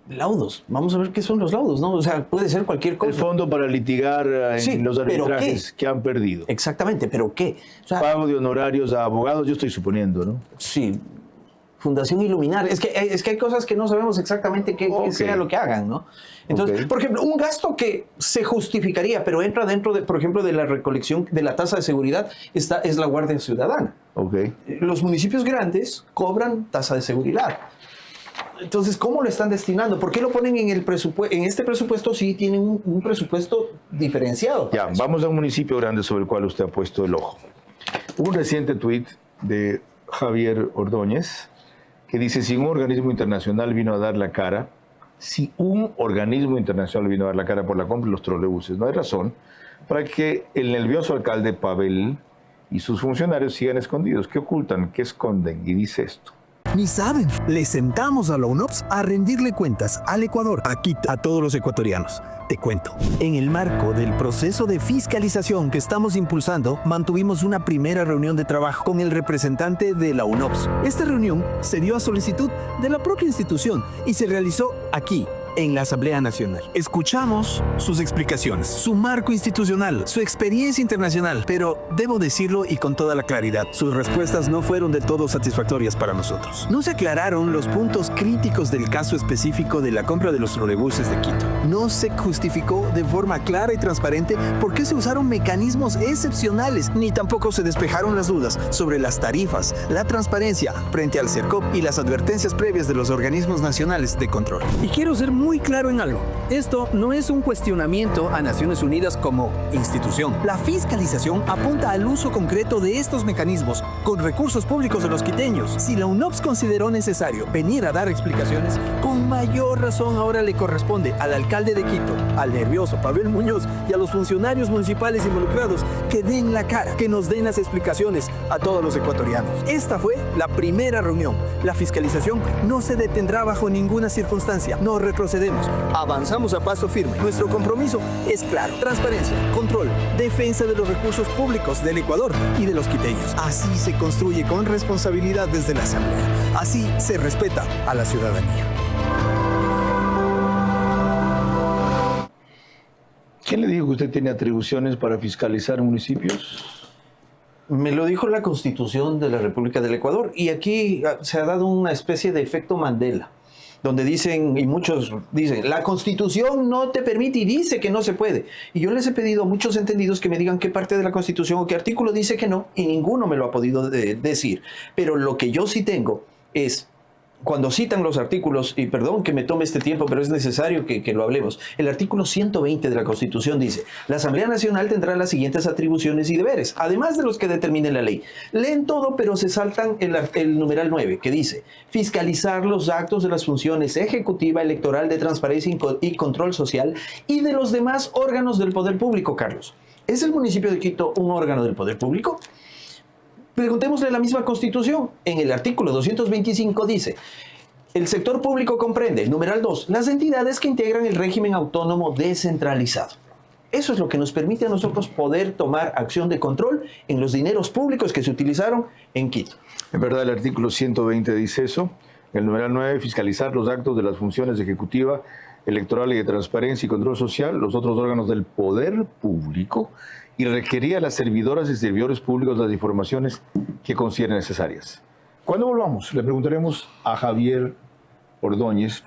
Laudos. Vamos a ver qué son los laudos, ¿no? O sea, puede ser cualquier cosa. El fondo para litigar en los arbitrajes que han perdido. Exactamente, ¿pero qué? O sea, pago de honorarios a abogados, yo estoy suponiendo, ¿no? Sí. Fundación Iluminar. Es que hay cosas que no sabemos exactamente qué sea lo que hagan, ¿no? Entonces, por ejemplo, un gasto que se justificaría, pero entra dentro, por ejemplo, de la recolección de la tasa de seguridad, es la Guardia Ciudadana. Los municipios grandes cobran tasa de seguridad. Entonces, ¿cómo lo están destinando? ¿Por qué lo ponen en el presupuesto? En este presupuesto sí tienen un presupuesto diferenciado. Ya, vamos a un municipio grande sobre el cual usted ha puesto el ojo. Un reciente tuit de Javier Ordóñez que dice: si un organismo internacional vino a dar la cara por la compra de los trolebuses, no hay razón para que el nervioso alcalde Pavel y sus funcionarios sigan escondidos. ¿Qué ocultan? ¿Qué esconden? Y dice esto: Ni saben, le sentamos a la UNOPS a rendirle cuentas al Ecuador, aquí a todos los ecuatorianos. Te cuento, en el marco del proceso de fiscalización que estamos impulsando, mantuvimos una primera reunión de trabajo con el representante de la UNOPS. Esta reunión se dio a solicitud de la propia institución y se realizó aquí, en la Asamblea Nacional. Escuchamos sus explicaciones, su marco institucional, su experiencia internacional, pero debo decirlo y con toda la claridad, sus respuestas no fueron del todo satisfactorias para nosotros. No se aclararon los puntos críticos del caso específico de la compra de los trolebuses de Quito. No se justificó de forma clara y transparente por qué se usaron mecanismos excepcionales, ni tampoco se despejaron las dudas sobre las tarifas, la transparencia frente al CERCOP y las advertencias previas de los organismos nacionales de control. Y quiero ser muy muy claro en algo. Esto no es un cuestionamiento a Naciones Unidas como institución. La fiscalización apunta al uso concreto de estos mecanismos con recursos públicos de los quiteños. Si la UNOPS consideró necesario venir a dar explicaciones, con mayor razón ahora le corresponde al alcalde de Quito, al nervioso Pavel Muñoz y a los funcionarios municipales involucrados que den la cara, que nos den las explicaciones a todos los ecuatorianos. Esta fue la primera reunión. La fiscalización no se detendrá bajo ninguna circunstancia. No retrocedemos. Avanzamos a paso firme. Nuestro compromiso es claro. Transparencia, control, defensa de los recursos públicos del Ecuador y de los quiteños. Así se construye con responsabilidad desde la Asamblea. Así se respeta a la ciudadanía. ¿Quién le dijo que usted tiene atribuciones para fiscalizar municipios? Me lo dijo la Constitución de la República del Ecuador, y aquí se ha dado una especie de efecto Mandela, donde dicen, y muchos dicen, la Constitución no te permite y dice que no se puede. Y yo les he pedido a muchos entendidos que me digan qué parte de la Constitución o qué artículo dice que no, y ninguno me lo ha podido decir. Pero lo que yo sí tengo es, cuando citan los artículos, y perdón que me tome este tiempo, pero es necesario que lo hablemos, el artículo 120 de la Constitución dice: la Asamblea Nacional tendrá las siguientes atribuciones y deberes, además de los que determine la ley. Leen todo, pero se saltan el numeral 9, que dice: fiscalizar los actos de las funciones ejecutiva, electoral, de transparencia y control social y de los demás órganos del poder público. Carlos, ¿es el municipio de Quito un órgano del poder público? Preguntémosle la misma Constitución. En el artículo 225 dice: el sector público comprende, numeral 2, las entidades que integran el régimen autónomo descentralizado. Eso es lo que nos permite a nosotros poder tomar acción de control en los dineros públicos que se utilizaron en Quito. En verdad, el artículo 120 dice eso. El numeral 9, fiscalizar los actos de las funciones ejecutiva, electoral y de transparencia y control social, los otros órganos del poder público, y requerir a las servidoras y servidores públicos las informaciones que consideren necesarias. Cuando volvamos, le preguntaremos a Javier Ordóñez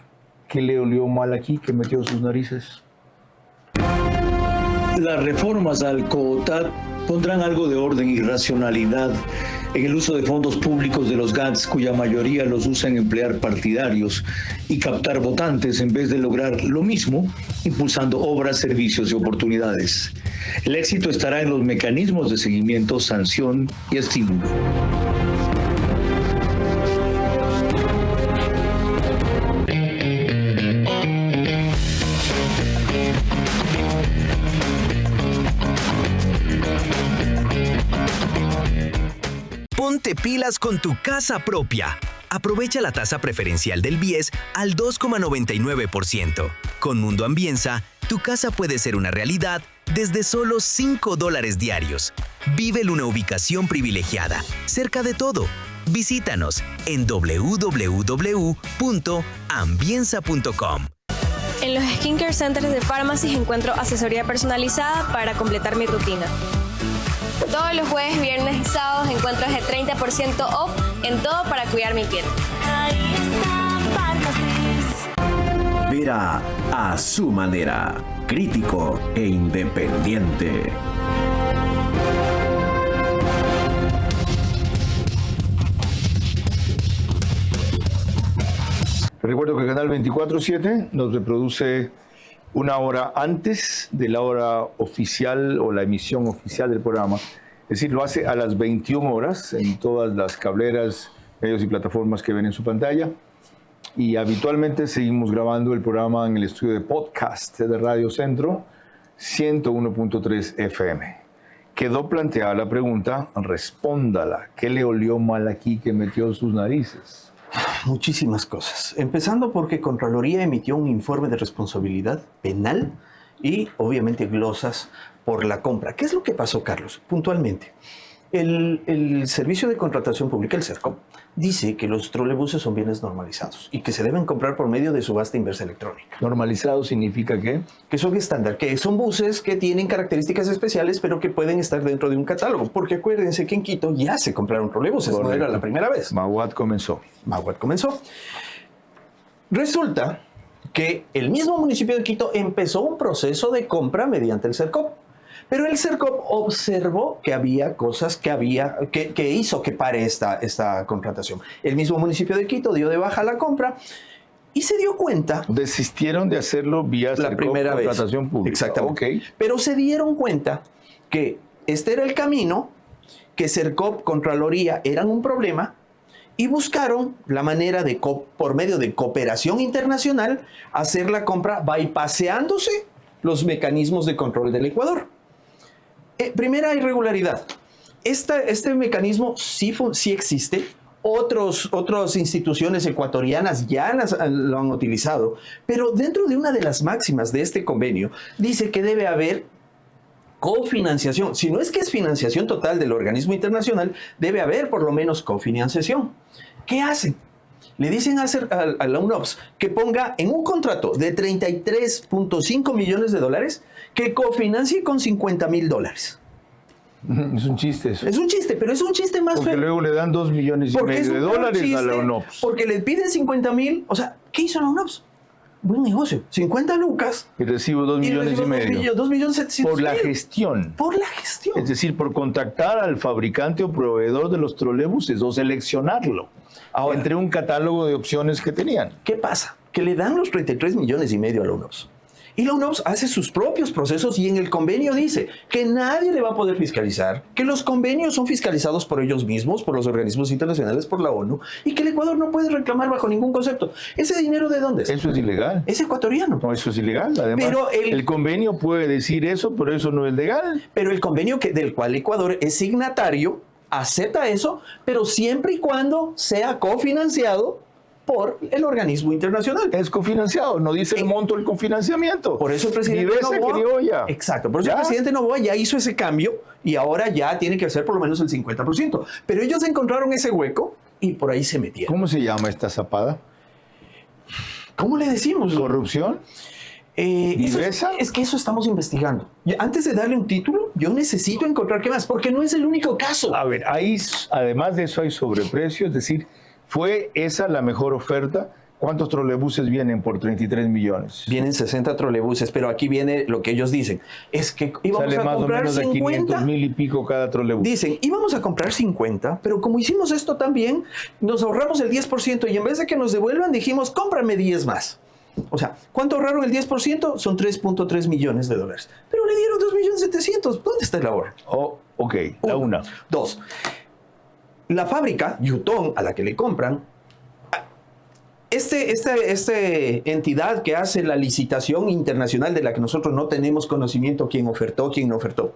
qué le olió mal aquí, que metió sus narices. Las reformas al COOTAD pondrán algo de orden y racionalidad en el uso de fondos públicos de los GATS, cuya mayoría los usa en emplear partidarios y captar votantes en vez de lograr lo mismo, impulsando obras, servicios y oportunidades. El éxito estará en los mecanismos de seguimiento, sanción y estímulo. Ponte pilas con tu casa propia. Aprovecha la tasa preferencial del BIES al 2,99%. Con Mundo Ambienza, tu casa puede ser una realidad desde solo $5 diarios. Vive en una ubicación privilegiada, cerca de todo. Visítanos en www.ambienza.com. En los Skincare Centers de Pharmacy encuentro asesoría personalizada para completar mi rutina. Todos los jueves, viernes y sábados encuentro de 30% off en todo para cuidar mi piel. Vera a su manera, crítico e independiente. Recuerdo que el canal 24/7 nos reproduce una hora antes de la hora oficial o la emisión oficial del programa. Es decir, lo hace a las 21 horas en todas las cableras, medios y plataformas que ven en su pantalla. Y habitualmente seguimos grabando el programa en el estudio de podcast de Radio Centro 101.3 FM. Quedó planteada la pregunta, respóndala. ¿Qué le olió mal aquí que metió sus narices? Muchísimas cosas. Empezando porque Contraloría emitió un informe de responsabilidad penal y obviamente glosas por la compra. ¿Qué es lo que pasó, Carlos? Puntualmente, el Servicio de Contratación Pública, el CERCOP, dice que los trolebuses son bienes normalizados y que se deben comprar por medio de subasta inversa electrónica. ¿Normalizado significa qué? Que son estándar, que son buses que tienen características especiales, pero que pueden estar dentro de un catálogo. Porque acuérdense que en Quito ya se compraron trolebuses, no era la primera vez. Maguad comenzó. Resulta que el mismo municipio de Quito empezó un proceso de compra mediante el CERCOP. Pero el CERCOP observó que había cosas que hizo que pare esta contratación. El mismo municipio de Quito dio de baja la compra Y se dio cuenta... Desistieron de hacerlo vía la primera vez. Contratación pública. Exactamente. Okay. Pero se dieron cuenta que este era el camino, que Sercop, Contraloría eran un problema, y buscaron la manera de, por medio de cooperación internacional, hacer la compra bypasseándose los mecanismos de control del Ecuador. Primera irregularidad. Este mecanismo sí existe. Otras instituciones ecuatorianas ya lo han utilizado, pero dentro de una de las máximas de este convenio dice que debe haber cofinanciación. Si no es que es financiación total del organismo internacional, debe haber por lo menos cofinanciación. ¿Qué hacen? Le dicen a la UNOPS que ponga en un contrato de $33.5 millones que cofinancie con $50,000. Es un chiste eso. Es un chiste, pero es un chiste más porque luego le dan $2,5 millones a la UNOPS. Porque le piden 50,000. O sea, ¿qué hizo la UNOPS? Buen negocio. 50 lucas. Y recibo $2,5 millones. 2,700,000. Por la gestión. Por la gestión. Es decir, por contactar al fabricante o proveedor de los trolebuses o seleccionarlo. Ahora, entre un catálogo de opciones que tenían. ¿Qué pasa? Que le dan los 33,5 millones a la UNOPS. Y la UNOPS hace sus propios procesos y en el convenio dice que nadie le va a poder fiscalizar, que los convenios son fiscalizados por ellos mismos, por los organismos internacionales, por la ONU, y que el Ecuador no puede reclamar bajo ningún concepto. ¿Ese dinero de dónde es? Eso es ilegal. Es ecuatoriano. No, eso es ilegal. Además, pero el convenio puede decir eso, pero eso no es legal. Pero el convenio del cual Ecuador es signatario acepta eso, pero siempre y cuando sea cofinanciado por el organismo internacional. Es cofinanciado, no dice el monto del cofinanciamiento. Por eso el presidente Noboa, exacto, por eso el presidente Noboa ya hizo ese cambio y ahora ya tiene que hacer por lo menos el 50%. Pero ellos encontraron ese hueco y por ahí se metieron. ¿Cómo se llama esta zapada? ¿Cómo le decimos? ¿Corrupción? Es que eso estamos investigando. Antes de darle un título, yo necesito encontrar qué más, porque no es el único caso. A ver, además de eso hay sobreprecio, es decir, ¿fue esa la mejor oferta? ¿Cuántos trolebuses vienen por 33 millones? Vienen 60 trolebuses, pero aquí viene lo que ellos dicen. Es que íbamos a comprar 50. Sale más o menos de 500,000 y pico cada trolebús. Dicen, íbamos a comprar 50, pero como hicimos esto también, nos ahorramos el 10% y en vez de que nos devuelvan, dijimos, cómprame 10 más. O sea, ¿cuánto ahorraron el 10%? Son $3.3 millones. Pero le dieron 2.700.000. ¿Dónde está el ahorro? Ok, la una. Dos. La fábrica, Yutong, a la que le compran, esta entidad que hace la licitación internacional de la que nosotros no tenemos conocimiento quién ofertó, quién no ofertó.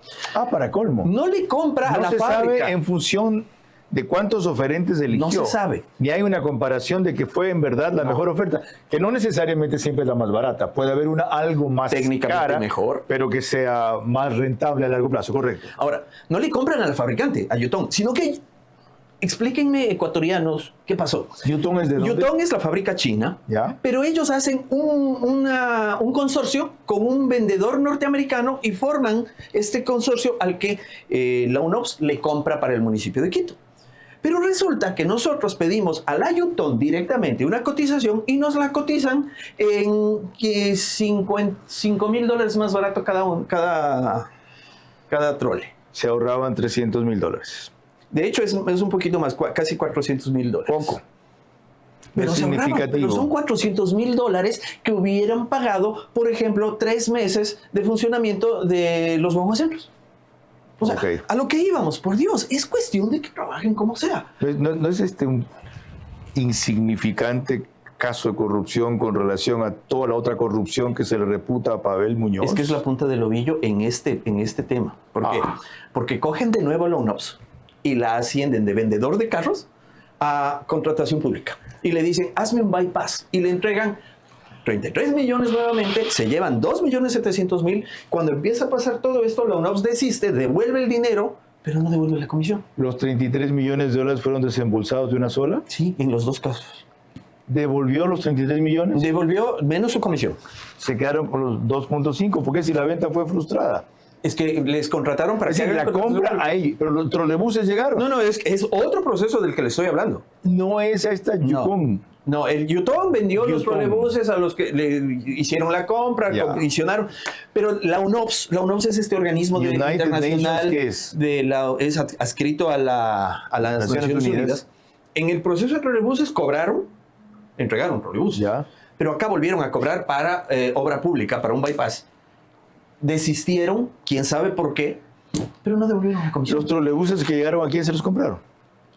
Para colmo. No le compra a la fábrica. No se sabe en función de cuántos oferentes eligió. No se sabe. Ni hay una comparación de que fue en verdad la mejor oferta, que no necesariamente siempre es la más barata. Puede haber una algo más técnicamente cara, mejor, pero que sea más rentable a largo plazo, correcto. Ahora, no le compran al fabricante, a Yutong, sino que explíquenme, ecuatorianos, ¿qué pasó? ¿Yutong es de dónde? Yutong es la fábrica china, ¿ya? Pero ellos hacen un consorcio con un vendedor norteamericano y forman este consorcio al que la UNOPS le compra para el municipio de Quito. Pero resulta que nosotros pedimos a la Yutong directamente una cotización y nos la cotizan en $5,000 más barato cada trole. Se ahorraban $300,000. De hecho, es un poquito más, casi $400,000. Poco. Pero, pero son $400,000 que hubieran pagado, por ejemplo, 3 meses de funcionamiento de los guaguacentros. O sea, a lo que íbamos, por Dios, es cuestión de que trabajen como sea. ¿No es un insignificante caso de corrupción con relación a toda la otra corrupción que se le reputa a Pavel Muñoz? Es que es la punta del ovillo en este tema. ¿Por qué? Porque cogen de nuevo a la UNOPS y la ascienden de vendedor de carros a contratación pública. Y le dicen, hazme un bypass. Y le entregan 33 millones nuevamente, se llevan 2.700.000. Cuando empieza a pasar todo esto, la UNOPS desiste, devuelve el dinero, pero no devuelve la comisión. ¿Los 33 millones de dólares fueron desembolsados de una sola? Sí, en los dos casos. ¿Devolvió los 33 millones? Devolvió menos su comisión. Se quedaron con los 2.5, porque si la venta fue frustrada. Es que les contrataron para que hagan la compra ahí, pero los trolebuses llegaron. No, es otro proceso del que le estoy hablando. No es a esta Yutong. No, el Yutong vendió los trolebuses a los que le hicieron la compra, comisionaron. Pero la UNOPS es este organismo internacional que es adscrito a las Naciones Unidas. En el proceso de trolebuses entregaron trolebuses. pero acá volvieron a cobrar para obra pública, para un bypass. Desistieron, quién sabe por qué, pero no devolvieron la comisión. ¿Los trolebuses que llegaron aquí se los compraron?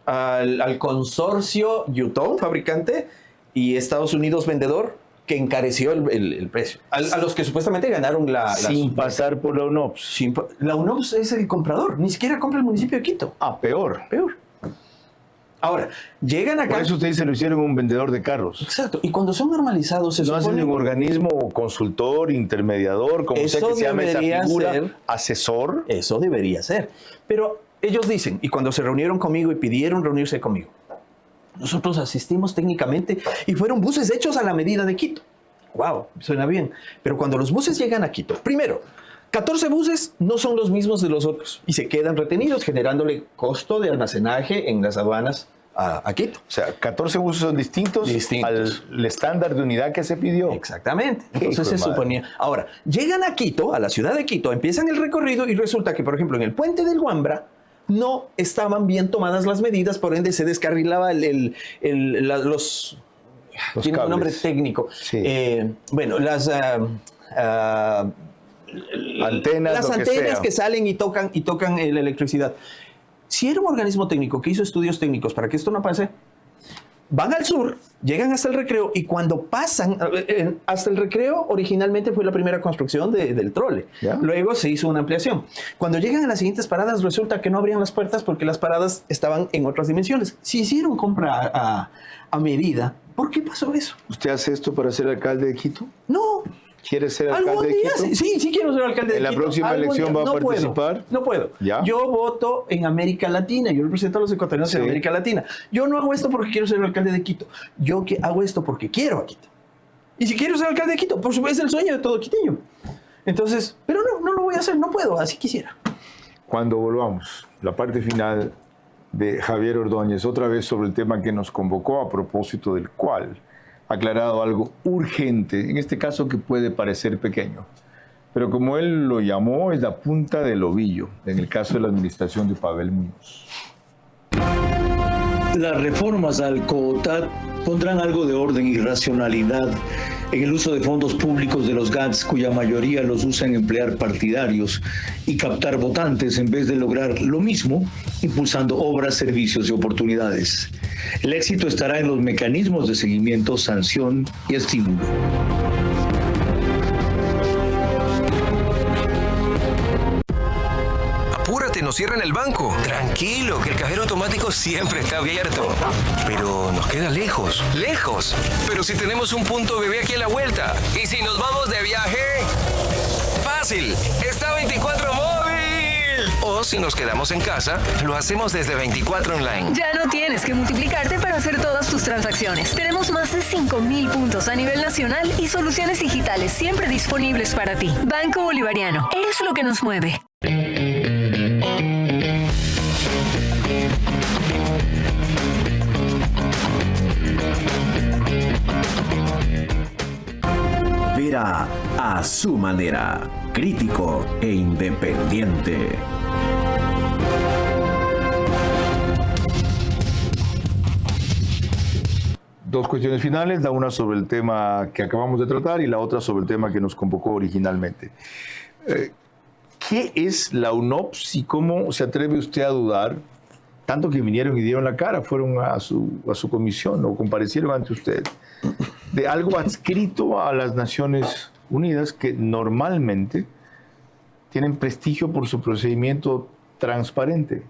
Al consorcio Yutong, fabricante, y Estados Unidos, vendedor, que encareció el precio. A los que supuestamente ganaron sin pasar por la UNOPS. La UNOPS es el comprador, ni siquiera compra el municipio de Quito. Peor. Ahora, llegan acá... Por eso ustedes se lo hicieron un vendedor de carros. Exacto, y cuando son normalizados... No hacen un organismo consultor, intermediador, como sea que se llame esa figura, asesor. Eso debería ser. Pero ellos dicen, y cuando se reunieron conmigo y pidieron reunirse conmigo, nosotros asistimos técnicamente y fueron buses hechos a la medida de Quito. ¡Wow! Suena bien. Pero cuando los buses llegan a Quito, primero, 14 buses no son los mismos de los otros y se quedan retenidos, generándole costo de almacenaje en las aduanas a Quito. O sea, 14 buses son distintos al estándar de unidad que se pidió. Exactamente. Entonces se suponía. Ahora, llegan a Quito, a la ciudad de Quito, empiezan el recorrido y resulta que, por ejemplo, en el puente del Guambra no estaban bien tomadas las medidas, por ende se descarrilaba los tiene cables. Un nombre técnico. Sí. Las antenas que salen y tocan la electricidad. Si era un organismo técnico que hizo estudios técnicos para que esto no pase, van al sur, llegan hasta el Recreo y cuando pasan hasta el Recreo, originalmente fue la primera construcción del trole. Luego se hizo una ampliación. Cuando llegan a las siguientes paradas, resulta que no abrían las puertas porque las paradas estaban en otras dimensiones. Si hicieron compra a medida, ¿por qué pasó eso? ¿Usted hace esto para ser alcalde de Quito? No. ¿Quiere ser alcalde de Quito? Sí quiero ser alcalde de Quito. ¿En la próxima elección va a participar? No puedo. ¿Ya? Yo voto en América Latina. Yo represento a los ecuatorianos en América Latina. Yo no hago esto porque quiero ser alcalde de Quito. Yo hago esto porque quiero a Quito. Y si quiero ser alcalde de Quito, por supuesto es el sueño de todo quiteño. Entonces, pero no lo voy a hacer, no puedo, así quisiera. Cuando volvamos, la parte final de Javier Ordóñez, otra vez sobre el tema que nos convocó, a propósito del cual ha aclarado algo urgente, en este caso que puede parecer pequeño, pero como él lo llamó, es la punta del ovillo, en el caso de la administración de Pavel Muñoz. Las reformas al COOTAD pondrán algo de orden y racionalidad en el uso de fondos públicos de los GATS, cuya mayoría los usan en emplear partidarios y captar votantes en vez de lograr lo mismo, impulsando obras, servicios y oportunidades. El éxito estará en los mecanismos de seguimiento, sanción y estímulo. Apúrate, nos cierran el banco. Tranquilo, que el cajero automático siempre está abierto. Pero nos queda lejos. ¡Lejos! Pero si tenemos un punto bebé aquí a la vuelta. ¿Y si nos vamos de viaje? ¡Fácil! ¡Está 24 móvil! O si nos quedamos en casa, lo hacemos desde 24 online. Ya no tienes que multiplicarte para hacer todas tus transacciones. Tenemos más de 5.000 puntos a nivel nacional y soluciones digitales siempre disponibles para ti. Banco Bolivariano. Es lo que nos mueve. Vera a su manera, crítico e independiente. Dos cuestiones finales, la una sobre el tema que acabamos de tratar y la otra sobre el tema que nos convocó originalmente. ¿Qué es la UNOPS y cómo se atreve usted a dudar, tanto que vinieron y dieron la cara, fueron a su comisión o comparecieron ante usted, de algo adscrito a las Naciones Unidas que normalmente tienen prestigio por su procedimiento transparente?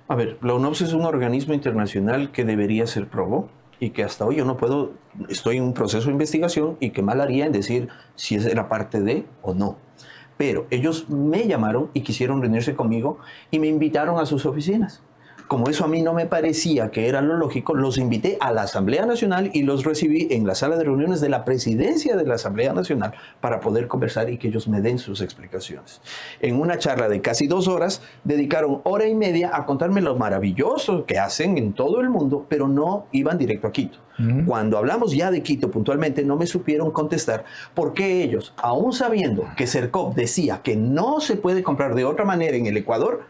A ver, la UNOPS es un organismo internacional que debería ser probado y que hasta hoy yo no puedo, estoy en un proceso de investigación y que mal haría en decir si era parte de o no. Pero ellos me llamaron y quisieron reunirse conmigo y me invitaron a sus oficinas. Como eso a mí no me parecía que era lo lógico, los invité a la Asamblea Nacional y los recibí en la sala de reuniones de la presidencia de la Asamblea Nacional para poder conversar y que ellos me den sus explicaciones. En una charla de casi 2 horas, dedicaron 1:30 a contarme lo maravilloso que hacen en todo el mundo, pero no iban directo a Quito. Cuando hablamos ya de Quito puntualmente, no me supieron contestar por qué ellos, aún sabiendo que Sercop decía que no se puede comprar de otra manera en el Ecuador,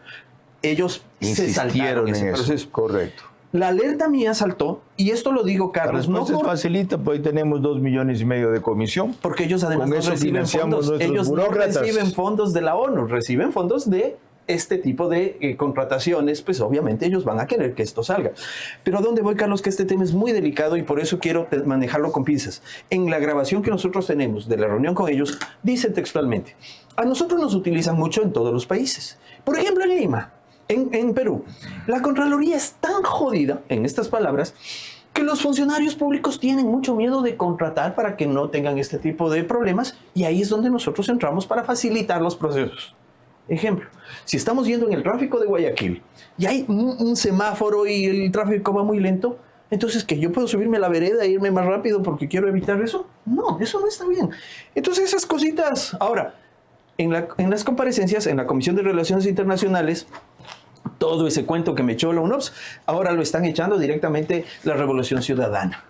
ellos se saltaron ese proceso. Correcto. La alerta mía saltó, y esto lo digo, Carlos. No se facilita, pues ahí tenemos 2,5 millones de comisión. Porque ellos además no reciben fondos. Ellos no reciben fondos de la ONU, reciben fondos de este tipo de contrataciones, pues obviamente ellos van a querer que esto salga. Pero ¿a dónde voy, Carlos? Que este tema es muy delicado y por eso quiero manejarlo con pinzas. En la grabación que nosotros tenemos de la reunión con ellos, dice textualmente, a nosotros nos utilizan mucho en todos los países. Por ejemplo, en Lima, en Perú, la Contraloría es tan jodida, en estas palabras, que los funcionarios públicos tienen mucho miedo de contratar para que no tengan este tipo de problemas, y ahí es donde nosotros entramos para facilitar los procesos. Ejemplo, si estamos yendo en el tráfico de Guayaquil y hay un semáforo y el tráfico va muy lento, entonces ¿que yo puedo subirme a la vereda e irme más rápido porque quiero evitar eso? No, eso no está bien. Entonces esas cositas. Ahora, en las comparecencias, en la Comisión de Relaciones Internacionales, todo ese cuento que me echó la UNOPS, ahora lo están echando directamente la Revolución Ciudadana.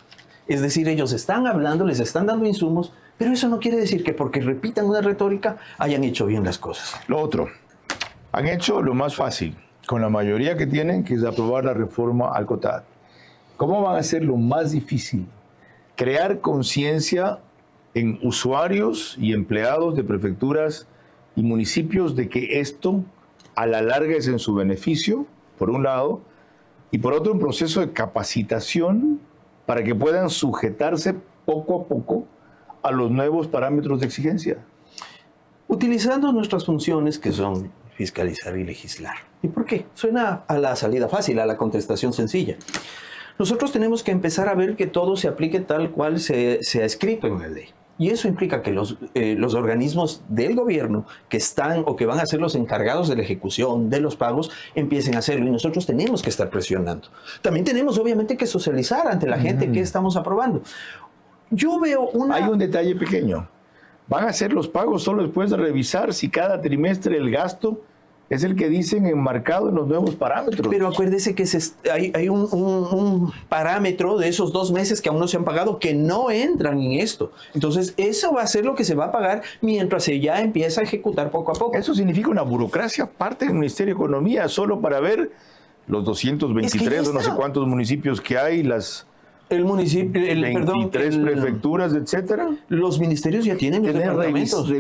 Es decir, ellos están hablando, les están dando insumos, pero eso no quiere decir que porque repitan una retórica hayan hecho bien las cosas. Lo otro, han hecho lo más fácil, con la mayoría que tienen, que es aprobar la reforma al COTAD. ¿Cómo van a hacer lo más difícil? Crear conciencia en usuarios y empleados de prefecturas y municipios de que esto a la larga es en su beneficio, por un lado, y por otro un proceso de capacitación para que puedan sujetarse poco a poco a los nuevos parámetros de exigencia. Utilizando nuestras funciones que son fiscalizar y legislar. ¿Y por qué? Suena a la salida fácil, a la contestación sencilla. Nosotros tenemos que empezar a ver que todo se aplique tal cual se ha escrito en la ley. Y eso implica que los organismos del gobierno que están o que van a ser los encargados de la ejecución de los pagos empiecen a hacerlo y nosotros tenemos que estar presionando. También tenemos obviamente que socializar ante la gente que estamos aprobando. Yo veo Hay un detalle pequeño. Van a hacer los pagos solo después de revisar si cada trimestre el gasto es el que dicen enmarcado en los nuevos parámetros. Pero acuérdese que hay un parámetro de esos 2 meses que aún no se han pagado que no entran en esto. Entonces, eso va a ser lo que se va a pagar mientras se ya empieza a ejecutar poco a poco. Eso significa una burocracia aparte del Ministerio de Economía, solo para ver los 223 o no sé cuántos municipios que hay, las... El municipio, 23 prefecturas, etcétera. Los ministerios ya tienen los departamentos.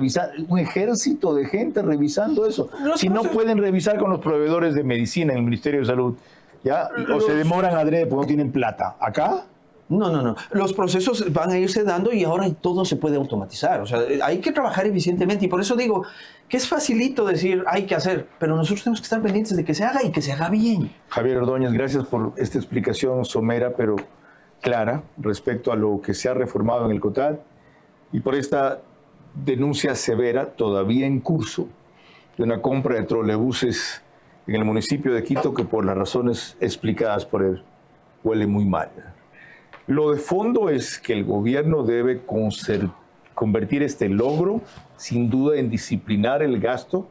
Un ejército de gente revisando eso. Si no pueden revisar con los proveedores de medicina en el Ministerio de Salud, ¿ya? O se demoran adrede porque no tienen plata. ¿Acá? No. Los procesos van a irse dando y ahora todo se puede automatizar. O sea, hay que trabajar eficientemente y por eso digo que es facilito decir hay que hacer, pero nosotros tenemos que estar pendientes de que se haga y que se haga bien. Javier Ordóñez, gracias por esta explicación somera, pero clara respecto a lo que se ha reformado en el COTAD y por esta denuncia severa todavía en curso de una compra de trolebuses en el municipio de Quito que por las razones explicadas por él huele muy mal. Lo de fondo es que el gobierno debe convertir este logro sin duda en disciplinar el gasto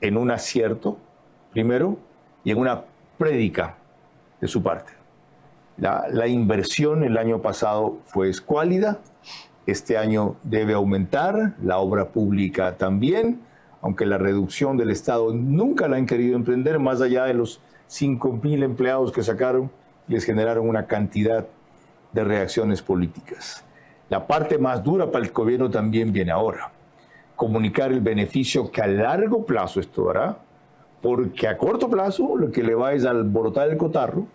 en un acierto primero y en una prédica de su parte. La inversión el año pasado fue escuálida, este año debe aumentar, la obra pública también, aunque la reducción del Estado nunca la han querido emprender, más allá de los 5,000 empleados que sacaron, les generaron una cantidad de reacciones políticas. La parte más dura para el gobierno también viene ahora, comunicar el beneficio que a largo plazo esto hará, porque a corto plazo lo que le va es alborotar el cotarro,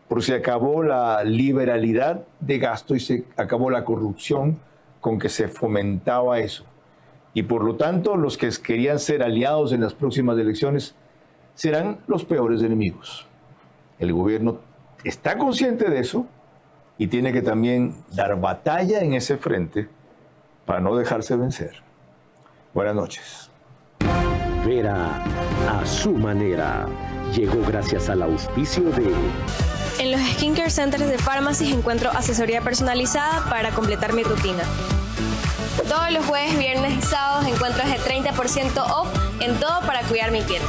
porque se acabó la liberalidad de gasto y se acabó la corrupción con que se fomentaba eso. Y por lo tanto, los que querían ser aliados en las próximas elecciones serán los peores enemigos. El gobierno está consciente de eso y tiene que también dar batalla en ese frente para no dejarse vencer. Buenas noches. Vera a su manera. Llegó gracias al auspicio de... En los Skincare Centers de Pharmacy encuentro asesoría personalizada para completar mi rutina. Todos los jueves, viernes y sábados encuentro de 30% off en todo para cuidar mi piel.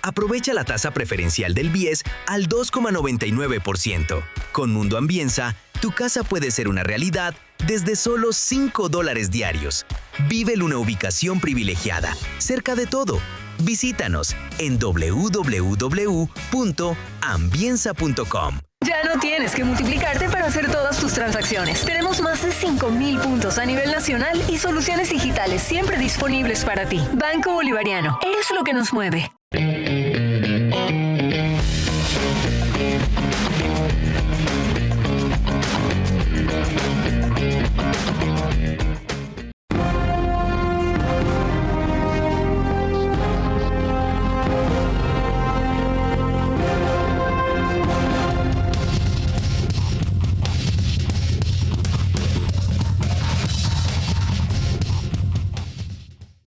Aprovecha la tasa preferencial del BIES al 2,99%. Con Mundo Ambienza, tu casa puede ser una realidad desde solo $5 diarios. Vive en una ubicación privilegiada, cerca de todo. Visítanos en www.ambienza.com. Ya no tienes que multiplicarte para hacer todas tus transacciones. Tenemos más de 5,000 puntos a nivel nacional y soluciones digitales siempre disponibles para ti. Banco Bolivariano, es lo que nos mueve.